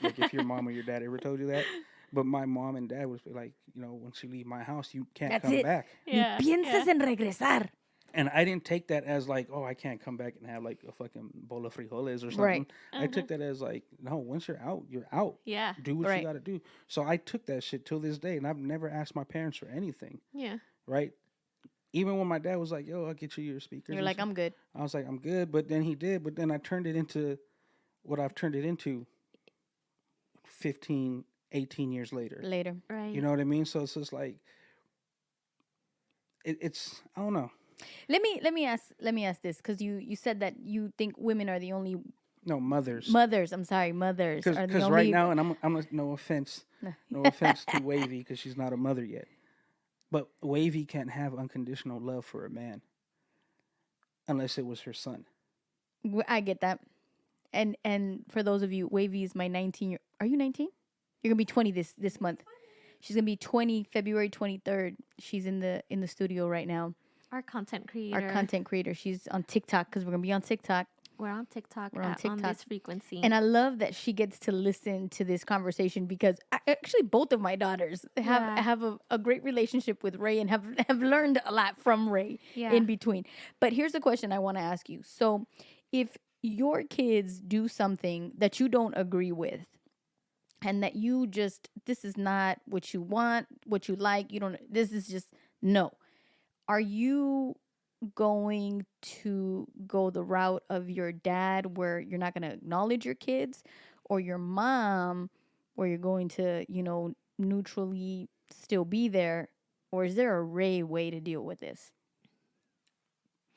like if your mom or your dad ever told you that, but my mom and dad would be like, once you leave my house, you can't That's come it. back. Yeah. Ni piensas en regresar. And I didn't take that as like, oh, I can't come back and have like a fucking bowl of frijoles or something. Right. I took that as like, no, once you're out, you're out. Yeah. Do what Right. you got to do. So I took that shit till this day, and I've never asked my parents for anything. Yeah. Right. Even when my dad was like, yo, I'll get you your speakers. You're and like, shit, I'm good. I was like, I'm good. But then he did. But then I turned it into what I've turned it into 15, 18 years later. Later. Right. You know what I mean? So it's just like, it's, I don't know. Let me ask this, because you said that you think women are the only No, mothers. mothers. I'm sorry, mothers are the Because only. right now, and I'm no offense, no offense to Wavy, because she's not a mother yet, but Wavy can't have unconditional love for a man unless it was her son. I get that. And for those of you, Wavy is my 19-year. Are you 19? You're gonna be 20 this month. She's gonna be 20 February 23rd. She's in the studio right now. Our content creator. Our content creator. She's on TikTok, because we're gonna be on TikTok. We're on TikTok. We're on On TikTok. this frequency. And I love that she gets to listen to this conversation, because actually both of my daughters have a great relationship with Ray and have learned a lot from Ray in between. But here's the question I want to ask you. So if your kids do something that you don't agree with, and that you just, this is not what you want, what you like, this is just no. Are you going to go the route of your dad, where you're not going to acknowledge your kids, or your mom, where you're going to, neutrally still be there? Or is there a Ray way to deal with this?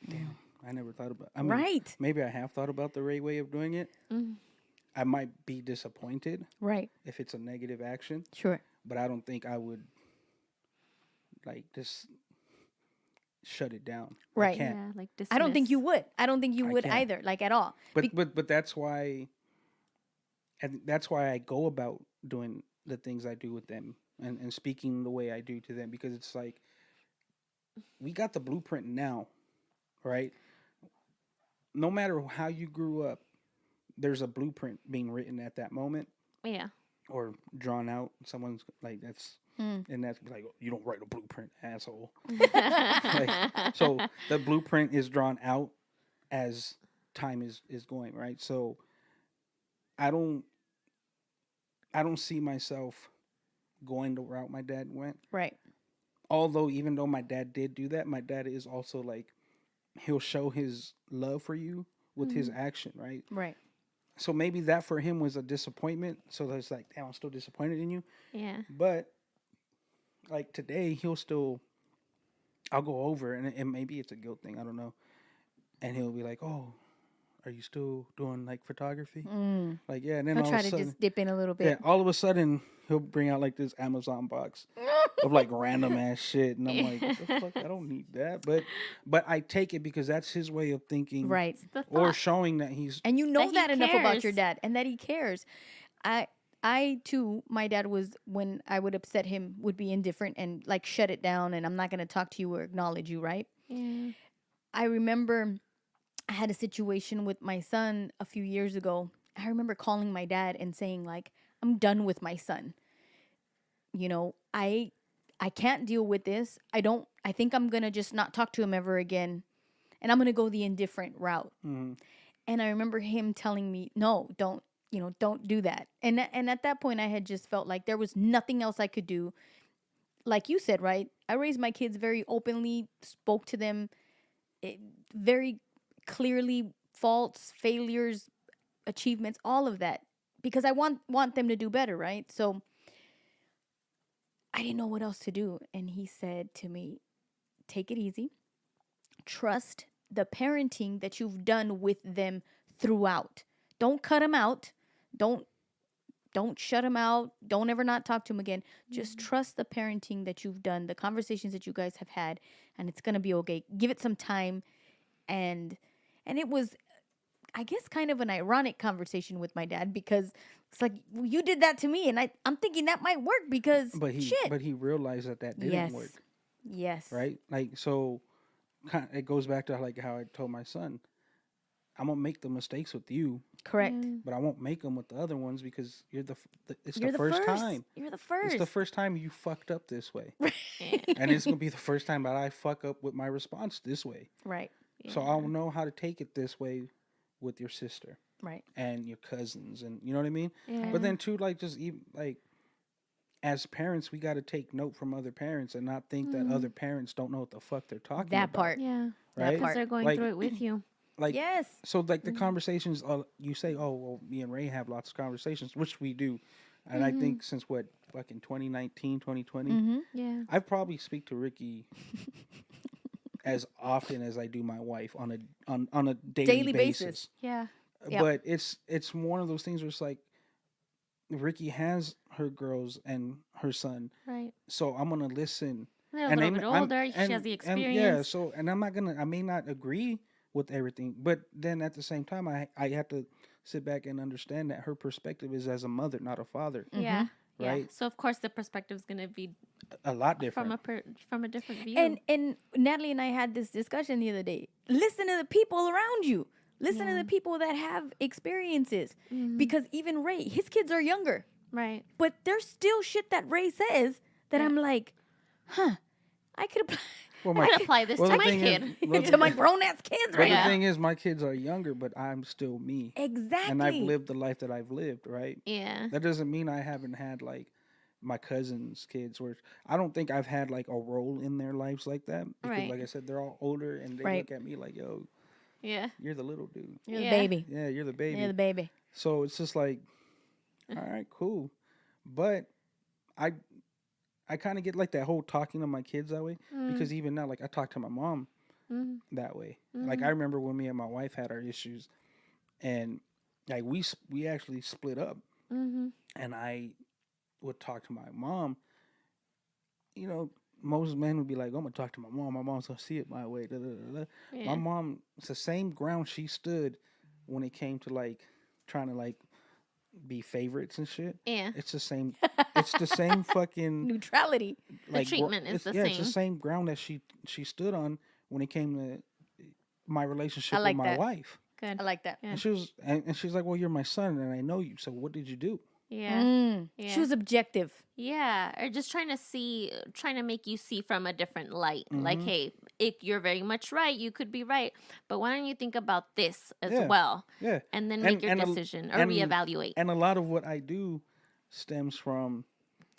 Damn, I never thought about. I mean, Right. maybe I have thought about the Ray way of doing it. Mhm. I might be disappointed Right. if it's a negative action, Sure. but I don't think I would like just shut it down. Right. I can't. Yeah, like I don't think you dismiss. would. I don't think you I would can't. either, like at all. But that's why, and that's why I go about doing the things I do with them, and speaking the way I do to them, because it's like we got the blueprint now, right? No matter how you grew up, there's a blueprint being written at that moment Yeah. or drawn out. Someone's like, that's, Mm. and that's like, you don't write a blueprint, asshole. Like, so the blueprint is drawn out as time is going, right? So I don't see myself going the route my dad went. Right. Although, even though my dad did do that, my dad is also like, he'll show his love for you with his action, right? Right. So maybe that for him was a disappointment. So that's like, damn, I'm still disappointed in you. Yeah. But like today, I'll go over, and maybe it's a guilt thing, I don't know. And he'll be like, oh, are you still doing like photography? Mm. Like, yeah. And then He'll all of try a to sudden, just dip in a little yeah, bit. all of a sudden he'll bring out like this Amazon box of like random ass shit, and I'm like, what the fuck? I don't need that. But I take it because that's his way of thinking, Right. The or thought. showing that he's And you know he that enough about your cares. dad and that he cares. I too, my dad was, when I would upset him, would be indifferent and like shut it down, and I'm not going to talk to you or acknowledge you, right? Yeah. I remember I had a situation with my son a few years ago. I remember calling my dad and saying like, I'm done with my son. You know, I can't deal with this. I think I'm going to just not talk to him ever again, and I'm going to go the indifferent route. Mhm. And I remember him telling me, "No, don't do that." And at that point I had just felt like there was nothing else I could do. Like you said, right? I raised my kids very openly, spoke to them very clearly, faults, failures, achievements, all of that, because I want them to do better, right? So I didn't know what else to do, and he said to me, "Take it easy. Trust the parenting that you've done with them throughout. Don't cut them out. Don't shut them out. Don't ever not talk to them again. Just trust the parenting that you've done, the conversations that you guys have had, and it's going to be okay. Give it some time." And it was, I guess, kind of an ironic conversation with my dad, because it's like, well, you did that to me, and I'm thinking that might work because but he realized that didn't yes. work, Yes. right? Like, so it goes back to like how I told my son, I'm gonna make the mistakes with you, Correct. but I won't make them with the other ones because it's You're the first time. You're the It's first. the first time you fucked up this way, Yeah. and it's gonna be the first time that I fuck up with my response this way. Right. So I'll know how to take it this way with your sister Right. and your cousins, and you know what I mean. Yeah. But then too, like, just even like, as parents, we got to take note from other parents and not think that other parents don't know what the fuck they're talking That about. part. Yeah. Right? Because they're going Like- through it with you. Like, Yes. so like the conversations, you say, oh, well, me and Ray have lots of conversations, which we do. And I think since fucking 2019, 2020, Mm-hmm. Yeah. I probably speak to Ricky as often as I do my wife on a daily basis. Yeah. Yep. But it's one of those things where it's like, Ricky has her girls and her son, Right. so I'm gonna listen. They're a And little bit I'm- older. She has the experience. yeah, so and I may not agree with everything, but then at the same time, I have to sit back and understand that her perspective is as a mother, not a father, Yeah. Yeah. right? So of course the perspective is going to be A lot different. from a different view. And Natalie and I had this discussion the other day. Listen to the people around you. Listen to the people that have experiences. Because even Ray, his kids are younger, right. but there's still shit that Ray says that I'm like, huh, I could apply Well, I can apply this well, to the my thing kid. is, to my grown ass kids but right the now. thing is, my kids are younger, but I'm still me, Exactly. and I've lived the life that I've lived, right? Yeah. That doesn't mean I haven't had like my cousins' kids, where I don't think I've had like a role in their lives like that. Because Right. like I said, they're all older and they Right. look at me like, yo, Yeah. you're the little dude. You're the Yeah. baby. Yeah, you're the baby. You're the baby. So it's just like, all right, cool. But I kind of get like that whole talking to my kids that way, because even now, like, I talk to my mom that way. Like, I remember when me and my wife had our issues, and like we actually split up, and I would talk to my mom. You know, most men would be like, "I'm gonna talk to my mom. My mom's gonna see it my way." Da, da, da, da. Yeah. My mom, it's the same ground she stood when it came to like trying to like be favorites and shit. Yeah. It's the same. It's the same fucking Neutrality. like treatment is the It's the same. same ground that she stood on when it came to my relationship like with my that. wife. Good. I like that. Yeah. And she's like, "Well, you're my son, and I know you. So what did you do?" Yeah. She Yeah. was objective. Yeah, or just trying to make you see from a different light. Like, hey, if you're very much right, you could be right, but why don't you think about this as Yeah. well, Yeah, and then make your a- decision or reevaluate. And a lot of what I do stems from,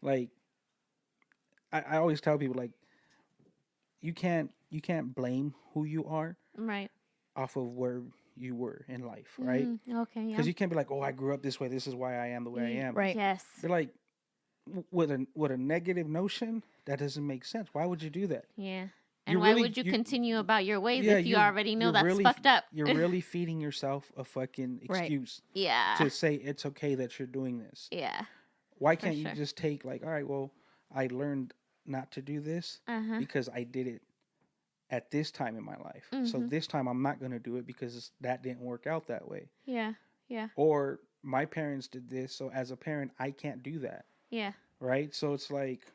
like, I always tell people, like, you can't blame who you are Right. off of where you were in life, right? Okay. Yeah. Because you can't be like, "Oh, I grew up this way. This is why I am the way I am." Right. Yes. They're like, with a negative notion, that doesn't make sense. Why would you do that? Yeah. And why would you continue about your ways if you already know that's really, fucked up? You're really feeding yourself a fucking excuse Yeah. to say it's okay that you're doing this. Yeah. Why can't you just take like, all right, well, I learned not to do this because I did it at this time in my life. So this time I'm not going to do it because that didn't work out that way. Yeah. Yeah. Or my parents did this, so as a parent, I can't do that. Yeah. Right? So it's like,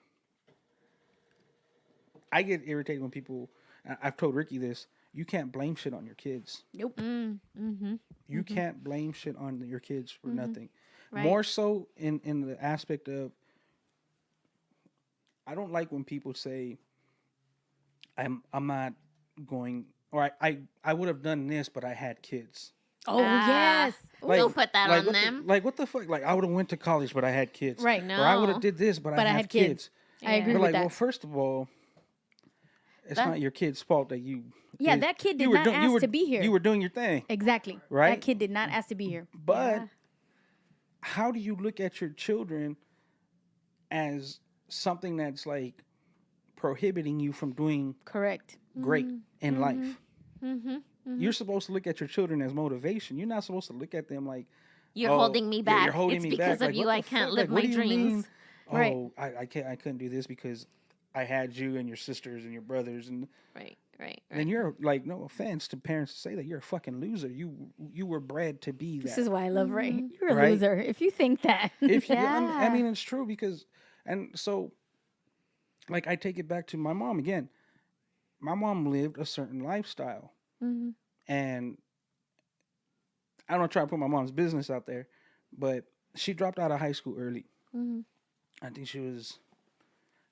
I get irritated when people, I've told Ricky this, you can't blame shit on your kids. Nope. You can't blame shit on your kids for nothing. Right. More so in the aspect of, I don't like when people say, I'm not going, or I would have done this, but I had kids. Oh, yes. Like, Don't put that on them. What the fuck? Like, I would have went to college, but I had kids. Right. Or I would have did this, but I had kids. I agree But with like, that. well, first of all, it's not your kid's fault that you. Yeah, that kid did not ask to be here. You were doing your thing. Exactly. Right? That kid did not ask to be here. But how do you look at your children as something that's like prohibiting you from doing Correct. great in life? You're supposed to look at your children as motivation. You're not supposed to look at them like, You're holding me back. You're holding it's me because back. of Like, you what I the can't fuck? live Like, what my do you mean? dreams. Right. Oh, I couldn't do this because I had you and your sisters and your brothers, and Right. then you're like, no offense to parents to say that, you're a fucking loser. You were bred to be that. This is why I love Ray. You're a Right? loser if you think that. If you, I mean, it's true because, and so, like, I take it back to my mom again. My mom lived a certain lifestyle, and I don't try to put my mom's business out there, but she dropped out of high school early. I think she was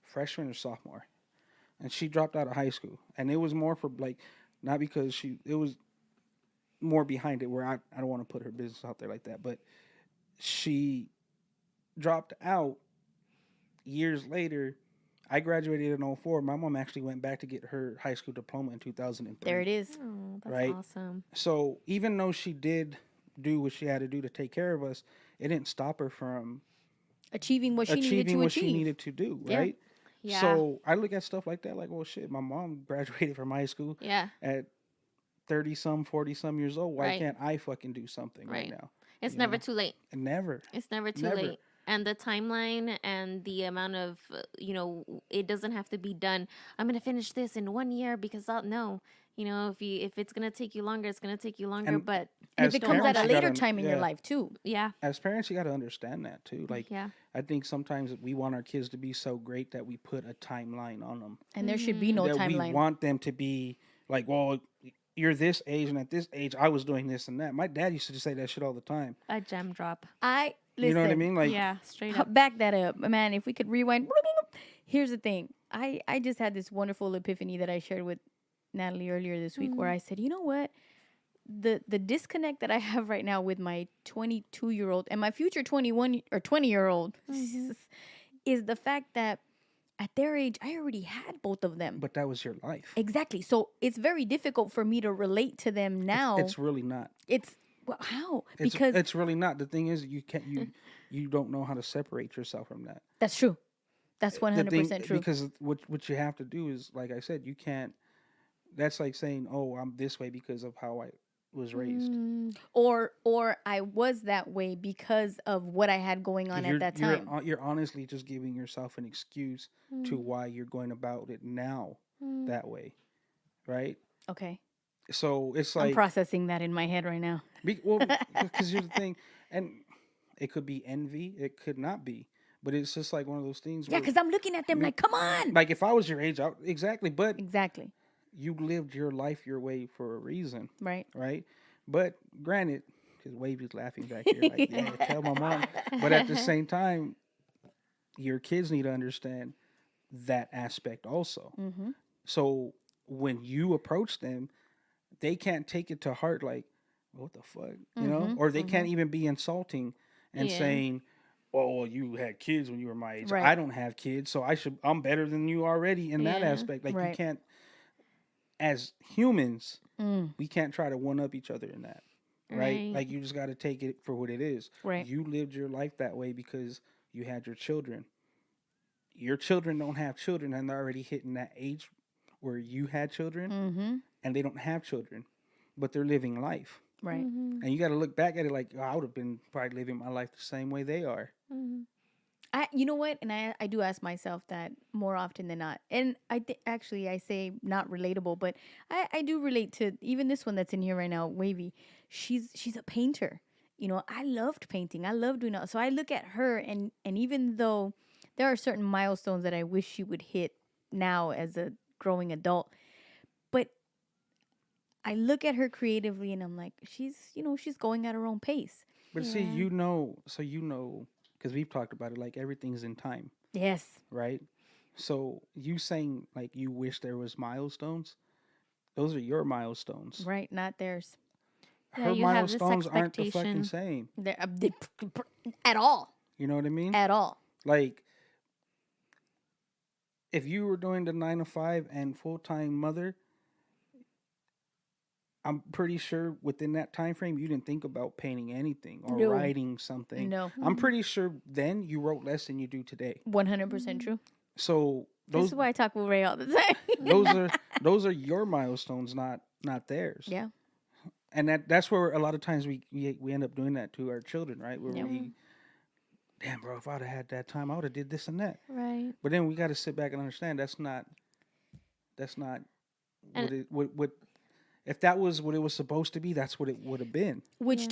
freshman or sophomore, and she dropped out of high school, and it was more for like, not because it was more behind it where I don't want to put her business out there like that, but she dropped out years later. I graduated in 2004. My mom actually went back to get her high school diploma in 2003. There it is. Oh, that's Right? awesome. So even though she did do what she had to do to take care of us, it didn't stop her from Achieving what she needed to she achieve. needed to do, Yeah. right? Yeah. So I look at stuff like that like, well, shit, my mom graduated from high school Yeah. at 30-some, 40-some years old. Why Right. can't I fucking do something right now? It's You never know? too late. Never. It's never too Never. late. And the timeline and the amount of, it doesn't have to be done. I'm going to finish this in 1 year because no, if it's going to take you longer, it's going to take you longer. And but And as if it comes at parents, a you later gotta- time in your yeah. life, too. yeah. As parents, you got to understand that too. Like, Yeah. I think sometimes we want our kids to be so great that we put a timeline on them. And there should be no that timeline. we want them to be like, well, you're this age, and at this age, I was doing this and that. My dad used to just say that shit all the time. A gem drop. Listen, You know what I mean? Like, Yeah. Straight up. back that up. Man, if we could rewind. Here's the thing. I just had this wonderful epiphany that I shared with Natalie earlier this week where I said, you know what? The disconnect that I have right now with my 22-year-old and my future 21 or 20-year-old is the fact that at their age, I already had both of them. but that was your life. Exactly. So it's very difficult for me to relate to them now. It's really not. How? It's, Because it's really not. The thing is, you don't know how to separate yourself from that. that's true. That's 100% true. Because what you have to do is, like I said, you can't. That's like saying, "Oh, I'm this way because of how I was raised." Or I was that way because of what I had going on at that time. You're honestly just giving yourself an excuse to why you're going about it now that way, right? Okay. So it's like I'm processing that in my head right now. because here's the thing, and it could be envy, it could not be, but it's just like one of those things. Yeah, because I'm looking at them like, come on. like if I was your age, exactly, but Exactly. you lived your life your way for a reason, Right. right? But granted, because Wavy's laughing back here, like, yeah, tell my mom. But at the same time, your kids need to understand that aspect also. Mm-hmm. So when you approach them, they can't take it to heart like, what the fuck, you know? Or they can't even be insulting and Yeah. saying, oh, well, you had kids when you were my age. Right. I don't have kids, so I'm better than you already in that Yeah. aspect. Like, Right. you can't, as humans, we can't try to one-up each other in that, right? Right. Like, you just got to take it for what it is. Right. You lived your life that way because you had your children. Your children don't have children, and they're already hitting that age where you had children Mm-hmm. and they don't have children, but they're living life. Right. Mm-hmm. And you got to look back at it like, oh, I would have been probably living my life the same way they are. Mm-hmm. You know what? And I do ask myself that more often than not. And actually, I say not relatable, but I do relate to even this one that's in here right now, Wavy. She's a painter. You know, I loved painting. I love doing that. So I look at her, and even though there are certain milestones that I wish she would hit now as a growing adult, but I look at her creatively, and I'm like, she's going at her own pace. But see, Yeah. because we've talked about it, like everything's in time, Yes. right? So you saying like you wish there was milestones, those are your milestones. Right. Not theirs. Yeah, Her you have this milestones aren't the fucking expectation. same. At all. You know what I mean? At all. Like, if you were doing the 9 to 5 and full-time mother, I'm pretty sure within that time frame you didn't think about painting anything or No. writing something. No. I'm pretty sure then you wrote less than you do today. 100% true. So This those is why I talk with Ray all the time. those are your milestones, not theirs. Yeah. And that's where a lot of times we end up doing that to our children, right? Where Yeah. we, damn, bro, if I'd have had that time, I would have did this and that. Right. But then we got to sit back and understand that's not And- what if that was what it was supposed to be, that's what it would have been. Which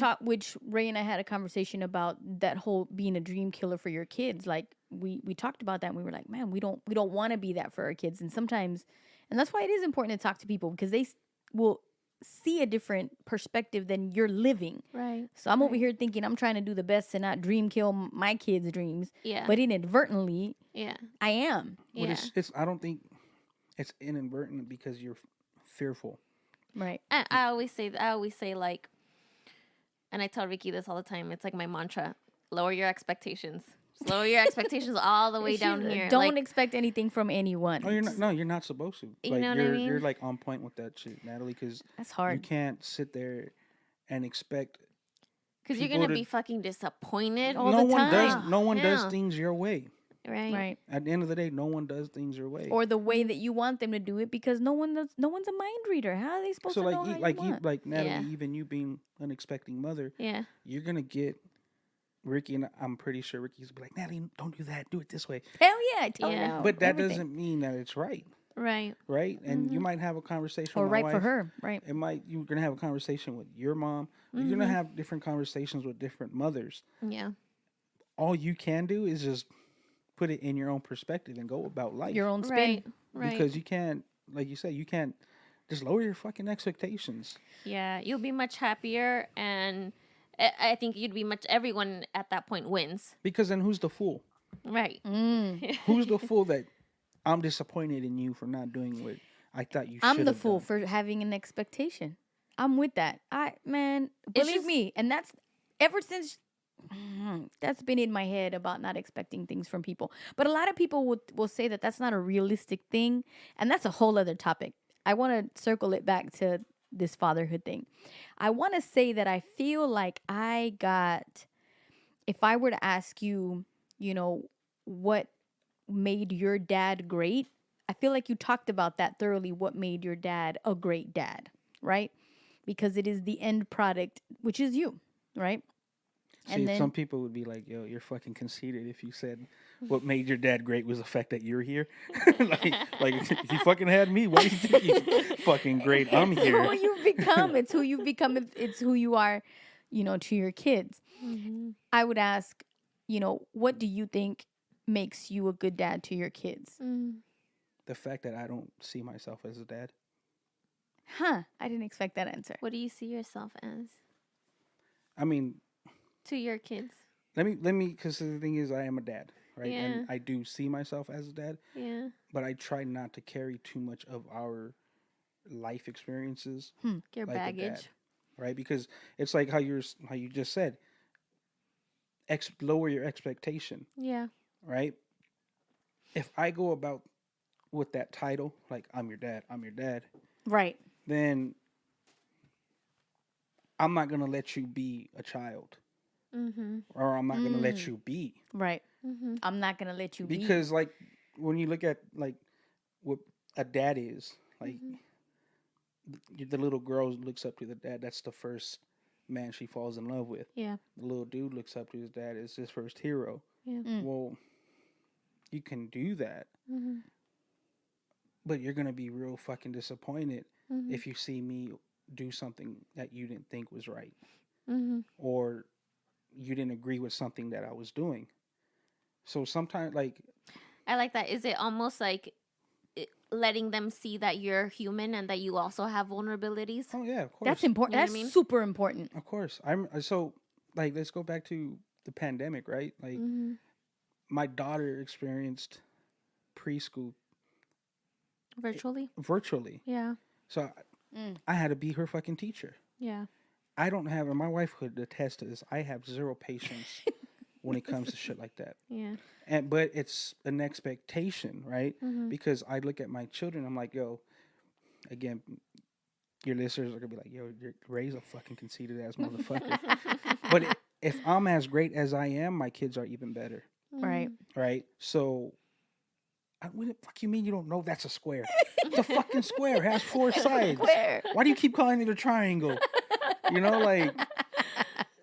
Ray and I had a conversation about that whole being a dream killer for your kids. Like we talked about that and we were like, man, we don't want to be that for our kids. And sometimes, and that's why it is important to talk to people because they will see a different perspective than you're living. Right. So I'm over here thinking I'm trying to do the best and not dream kill my kids' dreams. Yeah. But inadvertently, Yeah. I am. But Yeah. it's I don't think it's inadvertent because you're fearful. Right. And I always say like, and I tell Ricky this all the time. It's like my mantra: lower your expectations. Just lower your expectations all the way down here. Don't Like, expect anything from anyone. Oh, you're not. No, you're not supposed to. You Like know what I you're mean? like on point with that shit, Natalie. Because That's you hard. can't sit there and expect. because you're people gonna to- be fucking disappointed All no the one does. time. No one does Yeah. things your way. Right. Right. At the end of the day, no one does things your way. Or the way that you want them to do it because no one's a mind reader. How are they supposed so to know how you want? like Natalie, Yeah. even you being an expecting mother, Yeah. you're gonna get Ricky, and I'm pretty sure Ricky's gonna be like, Natalie, don't do that. Do it this way. Hell yeah, I tell Yeah. you. But that everything. doesn't mean that it's right, Right. right? And you might have a conversation or with my right for wife. her. Right. You're gonna have a conversation with your mom. You're gonna have different conversations with different mothers. Yeah. All you can do is just put it in your own perspective and go about life. Your own spin. Right. Right. Because you can't, like you said, you can't just lower your fucking expectations. Yeah, you'll be much happier, and I think you'd be much. Everyone at that point wins. Because then who's the fool? Right. Who's the fool that I'm disappointed in you for not doing what I thought you should I'm have the fool done? for having an expectation. I'm with that. Believe just- me, and that's ever since that's been in my head about not expecting things from people. But a lot of people will say that that's not a realistic thing, and that's a whole other topic. I want to circle it back to this fatherhood thing. I want to say that I feel like if I were to ask you, what made your dad great, I feel like you talked about that thoroughly. What made your dad a great dad, right? Because it is the end product, which is you, right? See, some people would be like, yo, you're fucking conceited if you said what made your dad great was the fact that you're here. like you fucking had me. Why do you think you fucking great? I'm It's here. who you've become. It's who you've become. It's who you are, to your kids. I would ask, what do you think makes you a good dad to your kids? The fact that I don't see myself as a dad. Huh. I didn't expect that answer. What do you see yourself as I mean, to your kids? let me, because the thing is, I am a dad, right? Yeah. And I do see myself as a dad, Yeah. but I try not to carry too much of our life experiences, Your like a dad, baggage. right? Because it's like how you just said, lower your expectation, Yeah. right? If I go about with that title, like I'm your dad, Right. then I'm not gonna let you be a child, or I'm not gonna let you be. Right. I'm not gonna let you be. Because like when you look at like what a dad is. Like Mm-hmm. the little girl looks up to the dad. That's the first man she falls in love with. Yeah. The little dude looks up to his dad. It's his first hero. Yeah. Well, you can do that, Mm-hmm. but you're gonna be real fucking disappointed Mm-hmm. if you see me do something that you didn't think was right, Mm-hmm. or you didn't agree with something that I was doing. So sometimes, like, I like that. Is it almost like letting them see that you're human and that you also have vulnerabilities? oh yeah, of course, That's important. You know what That's I mean? super important. of course. So like, let's go back to the pandemic, right? Like, Mm-hmm. my daughter experienced preschool Virtually? virtually, Yeah. so Mm. I had to be her fucking teacher. Yeah. I don't have, and my wife could attest to this. I have zero patience when it comes to shit like that. Yeah. But it's an expectation, right? Mm-hmm. Because I look at my children, I'm like, yo, again, your listeners are gonna be like, yo, Ray's a fucking conceited ass motherfucker. But if I'm as great as I am, my kids are even better, Right. right? So, what the fuck you mean you don't know that's a square? It's a fucking square. It has four sides. Square. Why do you keep calling it a triangle? You know, like,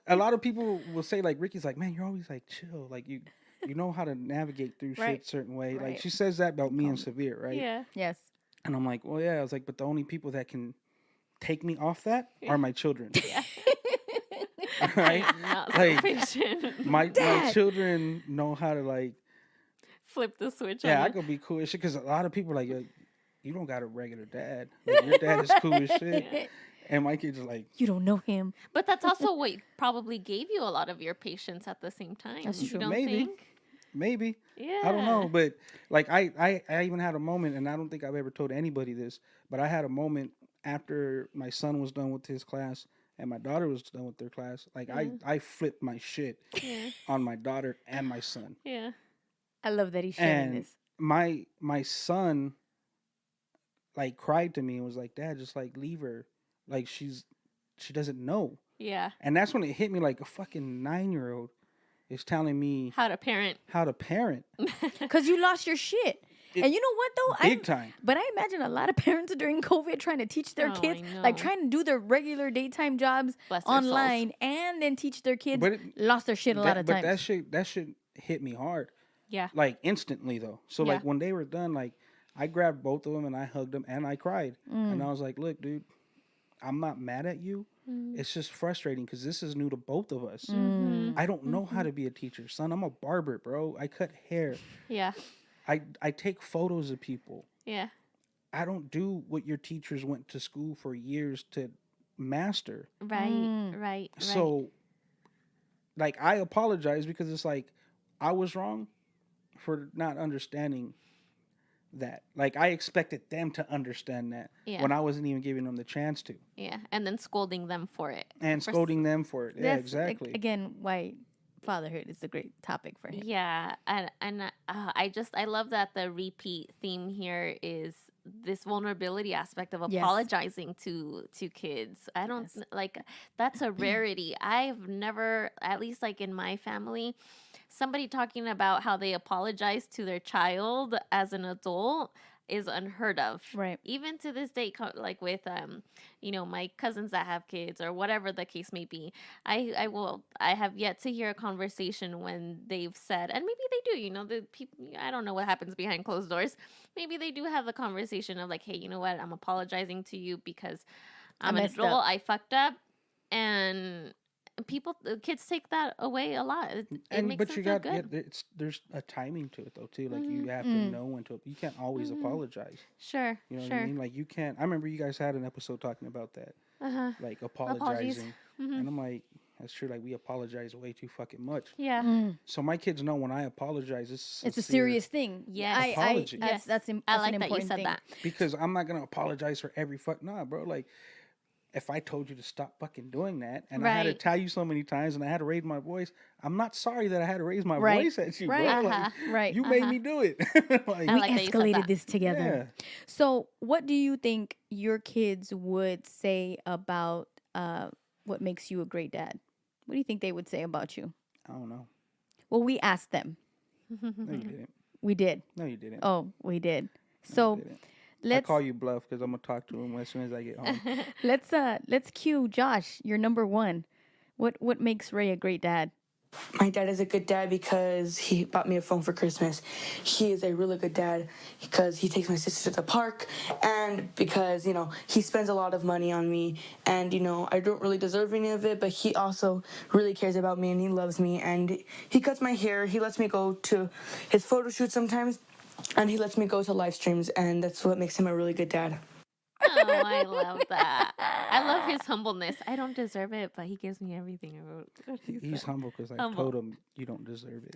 a lot of people will say, like, Ricky's like, man, you're always like chill, like you know how to navigate through Right. shit certain way. Like, Right. she says that about me and Severe, right? Yeah. Yes. And I'm like, well, yeah. I was like, but the only people that can take me off that are my children. Yeah. Right? Not so Like, patient. my Dad. children know how to, like, Flip the switch. yeah, on I you. could be cool as shit, because a lot of people are like, yo, you don't got a regular dad. Like, your dad is cool as shit. Yeah. And my kids are like, You don't know him. But that's also what probably gave you a lot of your patience at the same time. That's You true. don't Maybe. think? maybe. Yeah. I don't know, but like, I even had a moment, and I don't think I've ever told anybody this, but I had a moment after my son was done with his class and my daughter was done with their class. Like, I flipped my shit Yeah. on my daughter and my son. Yeah. I love that he's sharing And this. my son, like, cried to me and was like, Dad, just, like, leave her. Like, she doesn't know. Yeah. And that's when it hit me, like, a fucking 9-year-old is telling me How to parent. how to parent. Because you lost your shit. And you know what, though? Big time. But I imagine a lot of parents during COVID trying to teach their Oh, I kids, like know. trying to do their regular daytime jobs Bless their souls. online and then teach their kids, But lost their shit a lot of But times. that shit hit me hard. Yeah. Like, instantly, though. So, Yeah. like, when they were done, like, I grabbed both of them and I hugged them and I cried. And I was like, look, dude, I'm not mad at you. It's just frustrating because this is new to both of us. Mm-hmm. I don't know how to be a teacher, son. I'm a barber, bro. I cut hair. Yeah. I take photos of people. Yeah. I don't do what your teachers went to school for years to master. Right. Right. So, like, I apologize because it's like, I was wrong for not understanding that. Like, I expected them to understand that Yeah. when I wasn't even giving them the chance to, Yeah. And then scolding them for it. and For scolding them for it. Yeah, That's, exactly. Again, why fatherhood is a great topic for him. Yeah, and I love that the repeat theme here is this vulnerability aspect of Yes. apologizing to kids. I don't Yes. like that's a rarity. I've never, at least like in my family, somebody talking about how they apologize to their child as an adult is unheard of. Right. Even to this day, like with my cousins that have kids or whatever the case may be, I have yet to hear a conversation when they've said, and maybe they do, the people, I don't know what happens behind closed doors. Maybe they do have the conversation of like, hey, you know what, I'm apologizing to you because I'm an messed adult, up. I fucked up, and kids take that away a lot. It makes But them you feel got good. there's a timing to it though too. Like, you have to Mm. know when to. You can't always apologize. Sure, You know what sure. I mean? Like, you can't. I remember you guys had an episode talking about that, Uh-huh. like Apologies. apologizing, Mhm. and I'm like, that's true. Like, we apologize way too fucking much. Yeah. Mm. So my kids know when I apologize, it's It's a serious thing. Yes. Apology. Yes. That's I an like that you important said thing. that. because I'm not gonna apologize for every nah, bro. Like, if I told you to stop fucking doing that, and I had to Right. tell you so many times, and I had to raise my voice, I'm not sorry that I had to raise my Right. voice at you, Right. bro. Uh-huh. Like, Right. you made Uh-huh. me do it. Like, I We like that you said escalated that. this together. yeah. So, what do you think your kids would say about what makes you a great dad? What do you think they would say about you? I don't know. Well, we asked them. No, you didn't. We did. No, you didn't. Oh, we did. No, you So, didn't. I call you bluff because I'm gonna talk to him as soon as I get home. let's cue Josh, your number one. What makes Ray a great dad? My dad is a good dad because he bought me a phone for Christmas. He is a really good dad because he takes my sister to the park and because, he spends a lot of money on me and, I don't really deserve any of it, but he also really cares about me and he loves me and he cuts my hair. He lets me go to his photo shoot sometimes and he lets me go to live streams and that's what makes him a really good dad. Oh, I love that. I love his humbleness. I don't deserve it, but he gives me everything. He's humble because I Humble. told him you don't deserve it.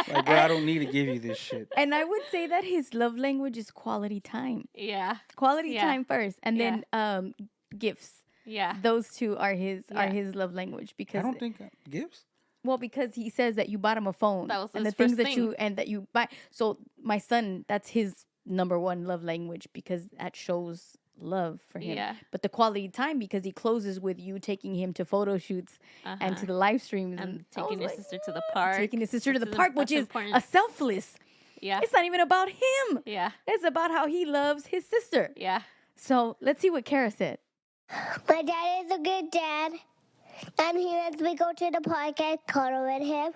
Like, bro, I don't need to give you this shit. And I would say that his love language is quality time. Yeah. Quality Yeah. time first, and Yeah. then gifts. Yeah. Those two are his Yeah. love language I because don't think gifts. well, because he says that you bought him a phone. That was and his the things first that thing. you buy. So my son, that's his number one love language because that shows love for him. Yeah. But the quality time because he closes with you taking him to photo shoots and to the live streams And I was taking your like, sister to the park. taking his sister to the That's park, which that's is important. a selfless. Yeah. It's not even about him. Yeah. It's about how he loves his sister. Yeah. So let's see what Kara said. My dad is a good dad, and he lets me go to the park and cuddle with him,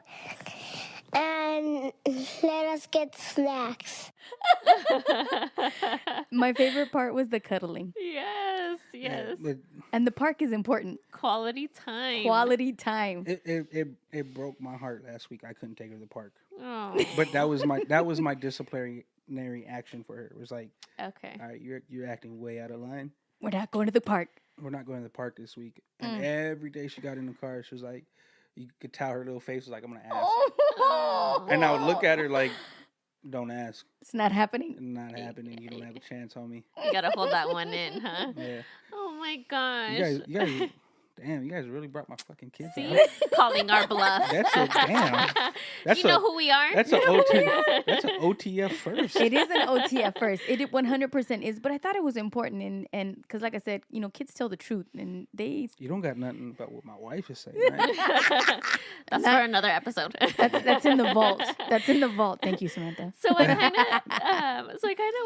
and let us get snacks. My favorite part was the cuddling. Yes. Yes. But And the park is important. Quality time. Quality time. it broke my heart last week. I couldn't take her to the park. Oh. But that was my disciplinary action for her. It was like, Okay. all right, you're acting way out of line. We're not going to the park. We're not going to the park this week. And every day she got in the car, she was like, you could tell her little face was like, I'm gonna ask. Oh. And I would look at her like, don't ask. It's not happening. Not happening. You don't have a chance, homie. You gotta hold that one in, huh? Yeah. Oh my gosh. You guys, damn, you guys really brought my fucking kids See, out. calling our bluff. That's a damn. That's you know who we are. That's an OTF first. It is an OTF first. It 100% is. But I thought it was important. And because, like I said, kids tell the truth. And they. You don't got nothing about what my wife is saying, right? That's for another episode. That's in the vault. That's in the vault. Thank you, Samantha. So I kind of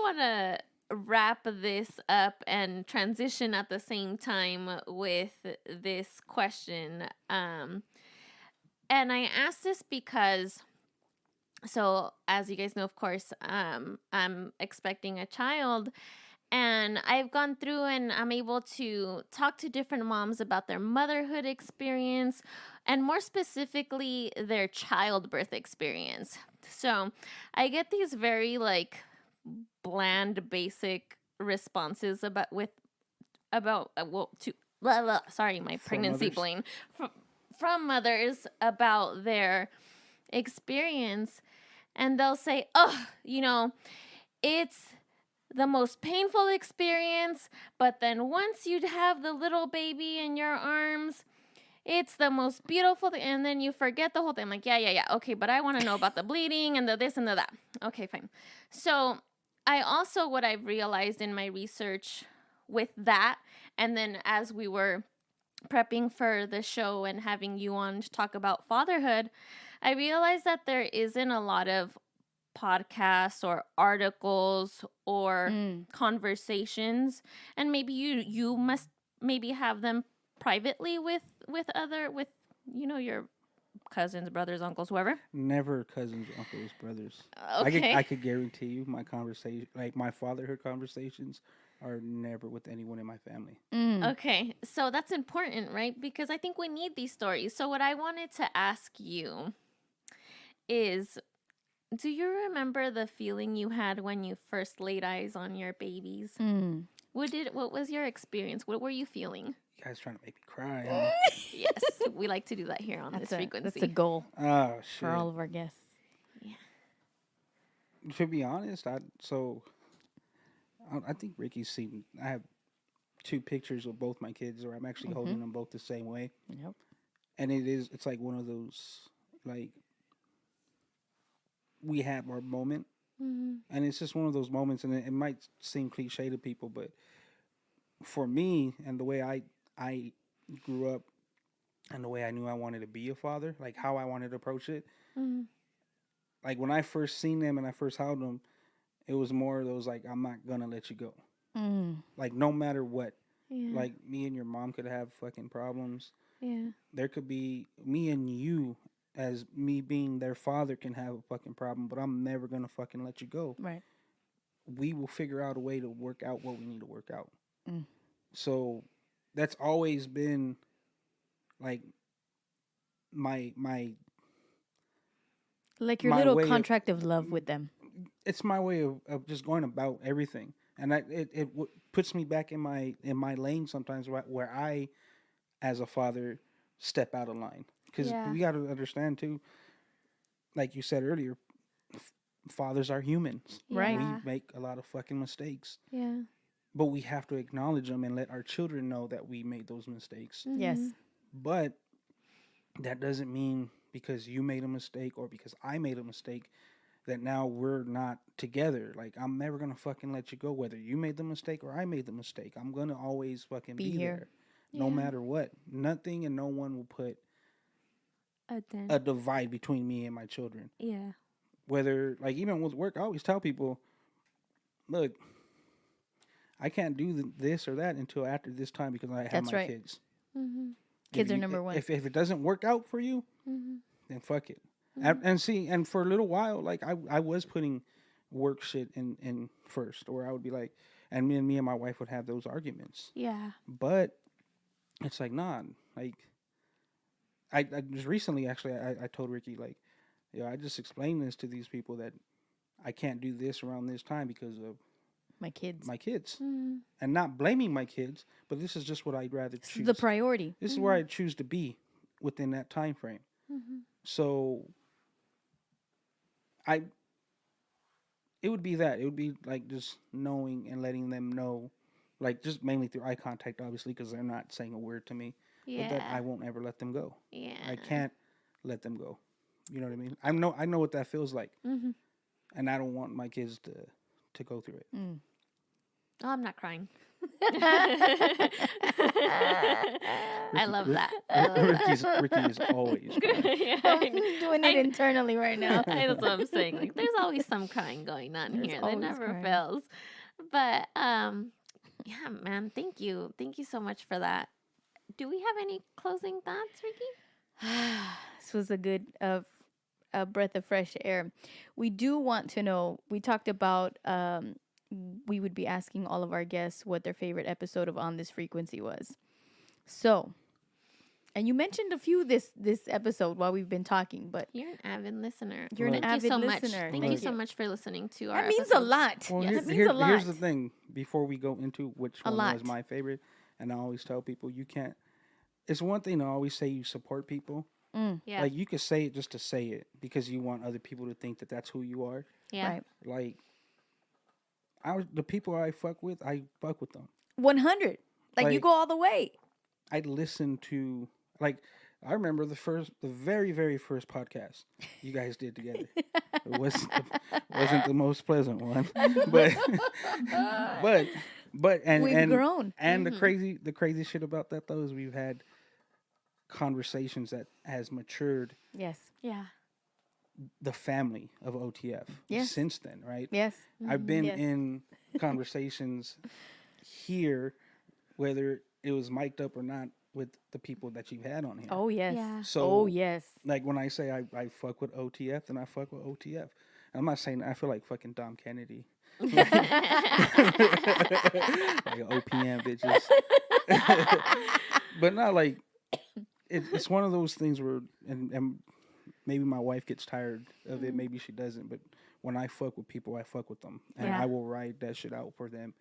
want to wrap this up and transition at the same time with this question. And I asked this because, so as you guys know, of course, I'm expecting a child. And I've gone through and I'm able to talk to different moms about their motherhood experience and more specifically their childbirth experience. So I get these very bland, basic responses sorry, my pregnancy mothers? brain from mothers about their experience, and they'll say, "Oh, it's the most painful experience, but then once you have the little baby in your arms, it's the most beautiful thing." And then you forget the whole thing. I'm like, yeah. Okay, but I want to know about the bleeding and the this and the that. Okay, fine. So I also, what I've realized in my research with that, and then as we were prepping for the show and having you on to talk about fatherhood, I realized that there isn't a lot of podcasts or articles or conversations, and maybe you must maybe have them privately with your cousins, brothers, uncles, whoever. Never cousins, uncles, brothers. Okay. I could guarantee you my conversation, like my fatherhood conversations, are never with anyone in my family. Okay, so that's important, right? Because I think we need these stories. So what I wanted to ask you is, do you remember the feeling you had when you first laid eyes on your babies? What was your experience? What were you feeling? You guys trying to make me cry, huh? Yes, we like to do that here on this frequency. That's a goal Oh, shit. for all of our guests. To be honest, I think Ricky's seen. I have 2 pictures of both my kids, or I'm actually holding them both the same way. Yep. And it's like one of those, like, we have our moment. And it's just one of those moments, and it might seem cliche to people, but for me, and the way I grew up, and the way I knew I wanted to be a father, like how I wanted to approach it, like when I first seen them and I first held them, It was more of those like, I'm not gonna let you go. Mm. Like no matter what. Yeah. Like me and your mom could have fucking problems. Yeah. There could be me and you as me being their father can have a fucking problem, but I'm never gonna fucking let you go. Right. We will figure out a way to work out what we need to work out. Mm. So that's always been like my Like your my little way of- contract of love with them. it's my way of just going about everything, and it puts me back in my lane sometimes where I, as a father, step out of line because Yeah. we got to understand too. Like you said earlier, fathers are humans. Right. Yeah. We make a lot of fucking mistakes, Yeah. but we have to acknowledge them and let our children know that we made those mistakes. Yes. But that doesn't mean because you made a mistake or because I made a mistake that now we're not together. Like, I'm never going to fucking let you go, whether you made the mistake or I made the mistake. I'm going to always fucking be here. there, no Yeah. matter what. Nothing and no one will put Then. a divide between me and my children. Yeah. Whether, like, even with work, I always tell people, look, I can't do this or that until after this time because I have That's my right. kids. Mm-hmm. Kids are number one. If it doesn't work out for you, Mm-hmm. then fuck it. And see, and for a little while, like I was putting work shit in first, or I would be like, and me and my wife would have those arguments. Yeah. But it's like, nah, like I just recently actually I told Ricky like, I just explained this to these people that I can't do this around this time because of My kids. my kids, Mm-hmm. and not blaming my kids, but this is just what I'd rather This choose. is the priority. This is where I choose to be within that time frame. Mm-hmm. So it would be that. It would be like just knowing and letting them know, like just mainly through eye contact, obviously, because they're not saying a word to me. Yeah. But that I won't ever let them go. Yeah. I can't let them go. You know what I mean? I know what that feels like, Mm-hmm. and I don't want my kids to go through it. Mm. Oh, I'm not crying. I love that. Ricky is always crying. Yeah, I'm doing it internally right now. That's what I'm saying. Like, there's always some crying going on There's here. That always never crying. fails. But yeah, man, thank you so much for that. Do we have any closing thoughts, Ricky? This was a good a breath of fresh air. We do want to know. We talked about we would be asking all of our guests what their favorite episode of On This Frequency was. So, and you mentioned a few this episode while we've been talking, but You're an avid listener. You're an Thank avid you so listener. much. Thank Thank you so you. much for listening to our that means a episodes. lot. Well, That means a lot. here's the thing. Before we go into which A one lot. was my favorite, and I always tell people you can't. It's one thing to always say you support people. Yeah. Like you could say it just to say it because you want other people to think that that's who you are. Yeah. Right. Like the people I fuck with them. 100. Like you Like- go all the way. I listen to like I remember the very very first podcast you guys did together. It wasn't the most pleasant one, but and We've grown. And the crazy shit about that though is we've had conversations that has matured Yes. Yeah. the family of OTF Yes. since then, right? Yes. I've been Yes. in conversations here, whether it was mic'd up or not, with the people that you've had on here. Oh yes. Yeah. So, oh yes. like when I say I fuck with OTF, then I fuck with OTF. And I'm not saying I feel like fucking Dom Kennedy. Like OPM bitches. But not like it's one of those things where and maybe my wife gets tired of it, maybe she doesn't, but when I fuck with people, I fuck with them. And Yeah. I will ride that shit out for them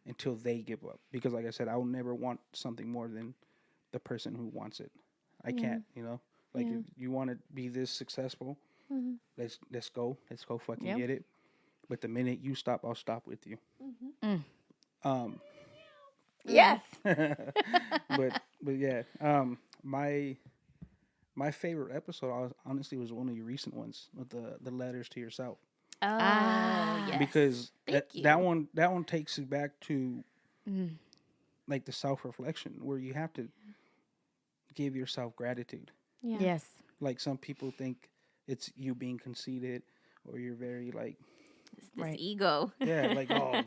until they give up. Because like I said, I will never want something more than the person who wants it. I can't, Like if you want to be this successful, let's go fucking Yep. get it. But the minute you stop, I'll stop with you. Yes. but yeah, my favorite episode honestly was one of your recent ones with the letters to yourself. Oh, yes. Because Thank you. that one takes you back to like the self-reflection where you have to give yourself gratitude. Yeah. Yes. Like some people think it's you being conceited or you're very like It's this Right. ego. Yeah, like, oh,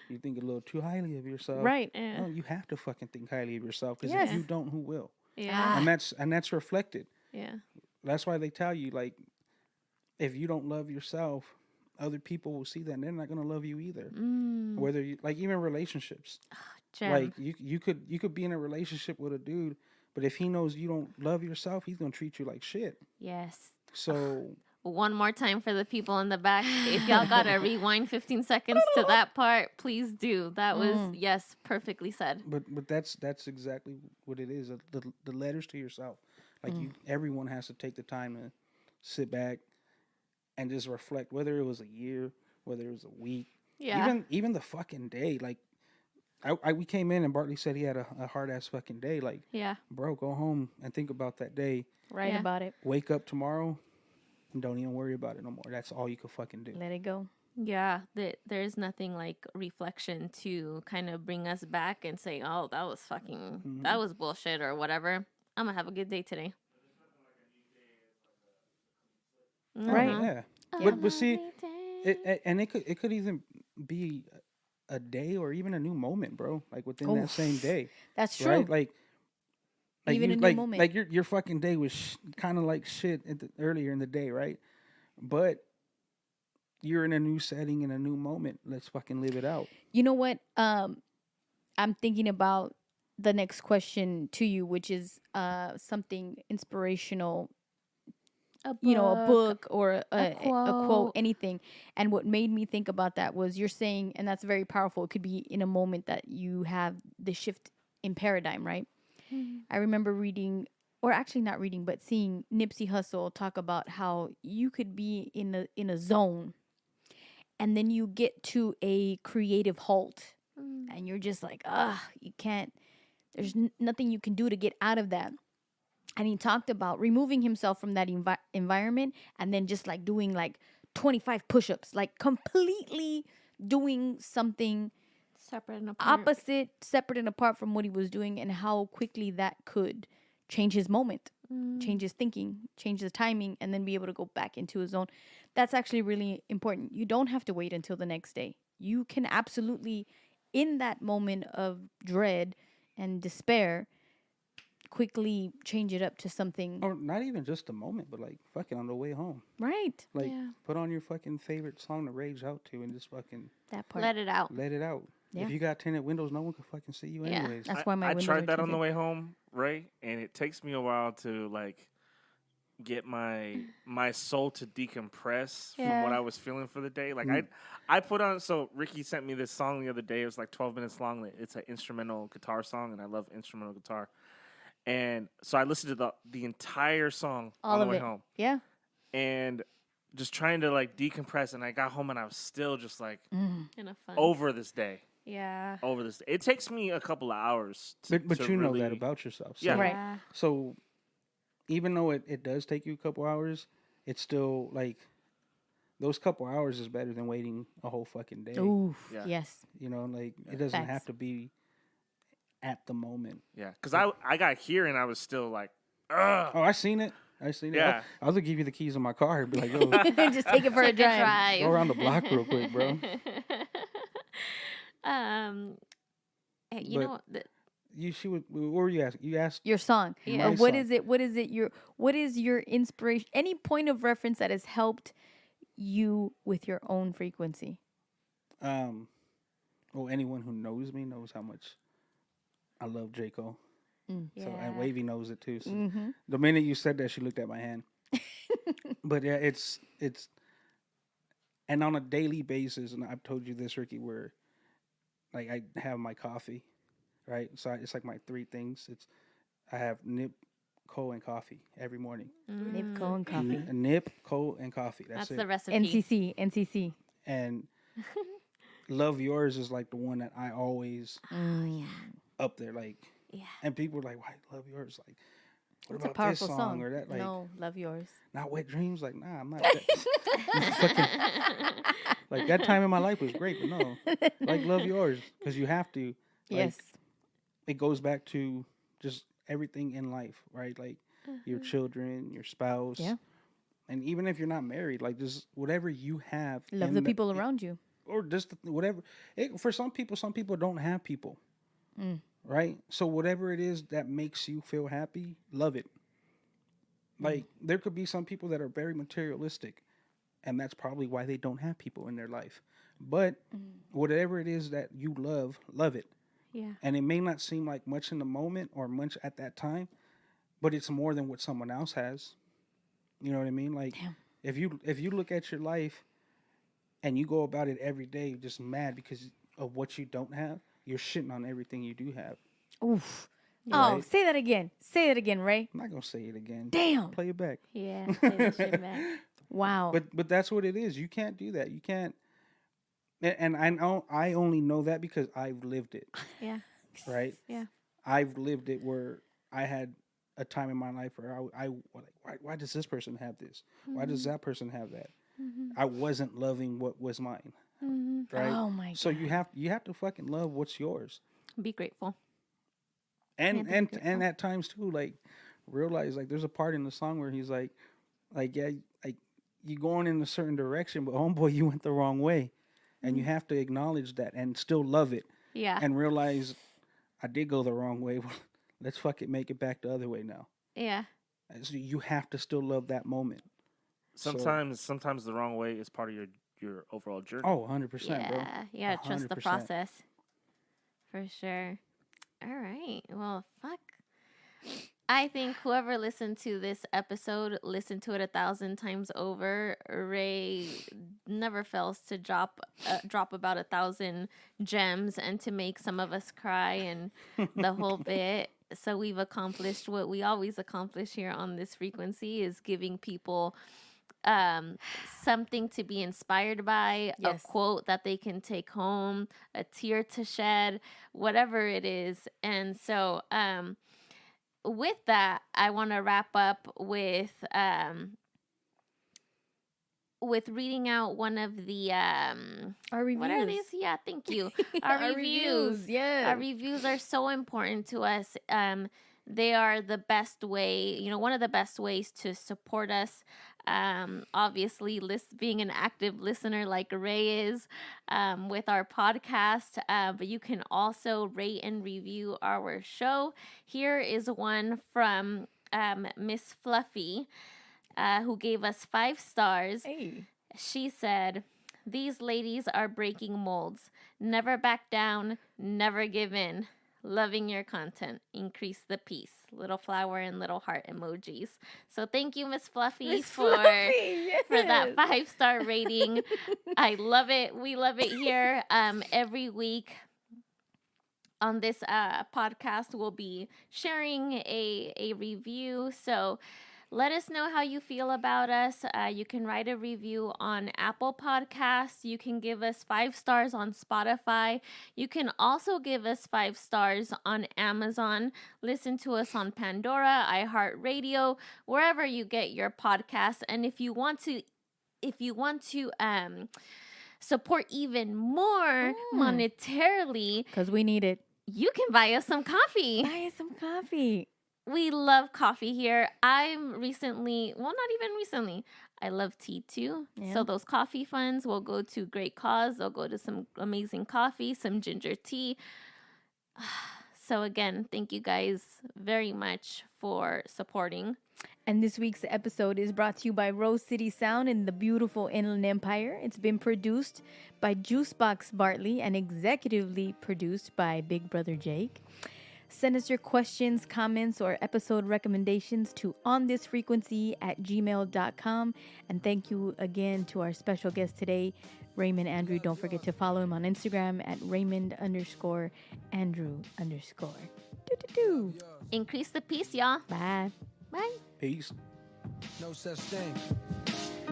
you think a little too highly of yourself. Right. Yeah. No, you have to fucking think highly of yourself because Yes. if you don't, who will? Yeah. And that's reflected. Yeah. That's why they tell you, like, if you don't love yourself, other people will see that and they're not gonna love you either. Whether you like even relationships. Gem. Like you could be in a relationship with a dude, but if he knows you don't love yourself, he's gonna treat you like shit. Yes. So One more time for the people in the back. If y'all gotta rewind 15 seconds to that part, please do. That was yes, perfectly said. but that's exactly what it is. The letters to yourself. Like everyone has to take the time to sit back and just reflect, whether it was a year, whether it was a week, Yeah. even the fucking day. Like we came in and Bartley said he had a hard ass fucking day. Like, Yeah. bro, go home and think about that day. Write Yeah. about it. Wake up tomorrow and don't even worry about it no more. That's all you can fucking do. Let it go. Yeah. There's nothing like reflection to kind of bring us back and say, oh, that was fucking, that was bullshit or whatever. I'm gonna have a good day today. Right. Yeah. But see, it could even be a day or even a new moment, bro. Like within that same day. That's true. Right? Like Even you, a new moment. Like your fucking day was kind of like shit earlier in the day, right? But you're in a new setting in a new moment. Let's fucking live it out. You know what? I'm thinking about the next question to you, which is something inspirational. A book or a quote, anything. And what made me think about that was you're saying, and that's very powerful. It could be in a moment that you have the shift in paradigm, right? I remember reading, or actually not reading, but seeing Nipsey Hussle talk about how you could be in a zone, and then you get to a creative halt, and you're just like, you can't. There's nothing you can do to get out of that. And he talked about removing himself from that environment, and then just like doing like 25 push-ups, like completely doing something Separate and apart. opposite, separate and apart from what he was doing, and how quickly that could change his moment, change his thinking, change the timing, and then be able to go back into his zone. That's actually really important. You don't have to wait until the next day. You can absolutely, in that moment of dread and despair, quickly change it up to something. Or not even just a moment, but like fucking on the way home. Right. Like put on your fucking favorite song to rage out to and just fucking That part. Let it out. let it out. Yeah. If you got tinted windows, no one can fucking see you Yeah. anyways. That's why my I windows tried are that on the tinted. way home, right? And it takes me a while to like get my soul to decompress from what I was feeling for the day. Like I put on, so Ricky sent me this song the other day. It was like 12 minutes long. It's an instrumental guitar song, and I love instrumental guitar. And so I listened to the entire song All on the of way it. home, Yeah. and just trying to like decompress. And I got home and I was still just like In a fun. over this day. Yeah. Over this day. It takes me a couple of hours to, But to you know really, that about yourself. So, Yeah. Right. Yeah. So even though it does take you a couple hours, it's still like those couple hours is better than waiting a whole fucking day. Oof. Yeah. Yes. You know, like it doesn't Facts. have to be at the moment. Yeah, because I got here and I was still like, ugh. Oh, I seen it. Yeah. I was gonna give you the keys of my car and be like, yo, Just take it for a drive. go around the block real quick, bro. You But- know, What were you asking? You asked Your song. Yeah. my What song. is it? What is it? What is your inspiration? Any point of reference that has helped you with your own frequency? Well, anyone who knows me knows how much I love J. Cole. So and Wavy knows it too. So the minute you said that, she looked at my hand. But yeah, it's and on a daily basis, and I've told you this, Ricky, where like I have my coffee, right? So it's like my three things. I have nip, coal, and coffee every morning. Nip, coal, and coffee. Nip, coal, and coffee. That's that's it. the recipe. NCC. And Love Yours is like the one that I always up there. Like, and people are like, "Why Love Yours?" Like, what It's a about this powerful song or that? Like, no, Love Yours. not Wet Dreams. Like, nah, I'm not. Like that time in my life was great, but no, like Love Yours, because you have to. Like, Yes. it goes back to just everything in life, right? Like your children, your spouse, Yeah. And even if you're not married, like just whatever you have, Love the people around you. or just whatever. For some people don't have people, right? So whatever it is that makes you feel happy, love it. Like there could be some people that are very materialistic, and that's probably why they don't have people in their life. But whatever it is that you love it. Yeah. And it may not seem like much in the moment or much at that time, but it's more than what someone else has. You know what I mean? Like if you look at your life and you go about it every day just mad because of what you don't have, you're shitting on everything you do have. Oof. Right? Oh, say that again. Say it again, Ray. I'm not gonna say it again. Damn. Play it back. Yeah. Play that shit back. Wow. But that's what it is. You can't do that. You can't. And I only know that because I've lived it. Yeah. Right. Yeah. I've lived it where I had a time in my life where why does this person have this? Why does that person have that? I wasn't loving what was mine. Right. Oh my God. So you have to fucking love what's yours. Be grateful. And at times too, like realize like there's a part in the song where he's like yeah, like you going in a certain direction, but homeboy, you went the wrong way, and you have to acknowledge that and still love it. Yeah. And realize I did go the wrong way. Let's fucking make it back the other way now. Yeah. And so you have to still love that moment. Sometimes the wrong way is part of your overall journey. Oh, 100%, bro. Yeah. Yeah. Trust the 100%. process. For sure. All right. Well, fuck. I think whoever listened to this episode listened to it 1,000 times over. Ray never fails to drop about 1,000 gems and to make some of us cry and the whole bit. So we've accomplished what we always accomplish here on this frequency, is giving people something to be inspired by, a quote that they can take home, a tear to shed, whatever it is. And so with that, I want to wrap up with reading out one of the our reviews. What are these? Yeah, thank you. Our reviews. Yeah. Our reviews are so important to us. They are the best way, one of the best ways to support us. Obviously, being an active listener like Ray is with our podcast, but you can also rate and review our show. Here is one from Miss Fluffy, who gave us 5 stars. Hey. She said, "These ladies are breaking molds. Never back down, never give in. Loving your content. Increase the peace." Little flower and little heart emojis. So thank you, Miss Fluffy, for that 5-star rating. I love it. We love it here. Every week on this podcast, we'll be sharing a review. So let us know how you feel about us. You can write a review on Apple Podcasts. You can give us 5 stars on Spotify. You can also give us 5 stars on Amazon. Listen to us on Pandora, iHeartRadio, wherever you get your podcasts. And if you want to support even more monetarily, because we need it, you can buy us some coffee. Buy us some coffee. We love coffee here. I love tea too. Yeah. So those coffee funds will go to great cause. They'll go to some amazing coffee, some ginger tea. So again, thank you guys very much for supporting. And this week's episode is brought to you by Rose City Sound in the beautiful Inland Empire. It's been produced by Juicebox Bartley and executively produced by Big Brother Jake. Send us your questions, comments, or episode recommendations to onthisfrequency@gmail.com. And thank you again to our special guest today, Raymond Andrew. Don't forget to follow him on Instagram at Raymond_Andrew_. Do. Increase the peace, y'all. Bye. Bye. Peace. No such thing.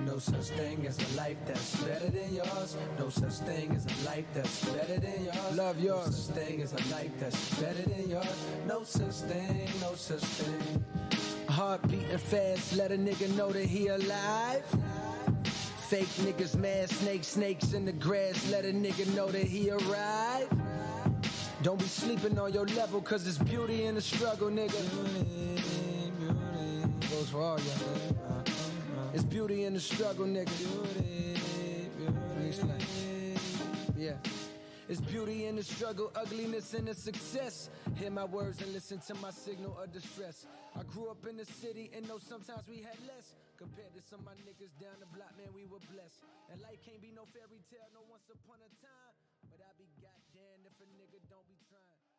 No such thing as a life that's better than yours. No such thing as a life that's better than yours. Love yours. No such thing as a life that's better than yours. No such thing, no such thing. A heart beating fast, let a nigga know that he alive. Fake niggas mad, snakes in the grass, let a nigga know that he arrived. Don't be sleeping on your level, cause there's beauty in the struggle, nigga. Beauty. Goes for all y'all. It's beauty. in the struggle, nigga. Let me explain. Yeah. It's beauty in the struggle, ugliness in the success. Hear my words and listen to my signal of distress. I grew up in the city and know sometimes we had less. Compared to some of my niggas down the block, man, we were blessed. And life can't be no fairy tale, no once upon a time. But I be goddamn if a nigga don't be trying.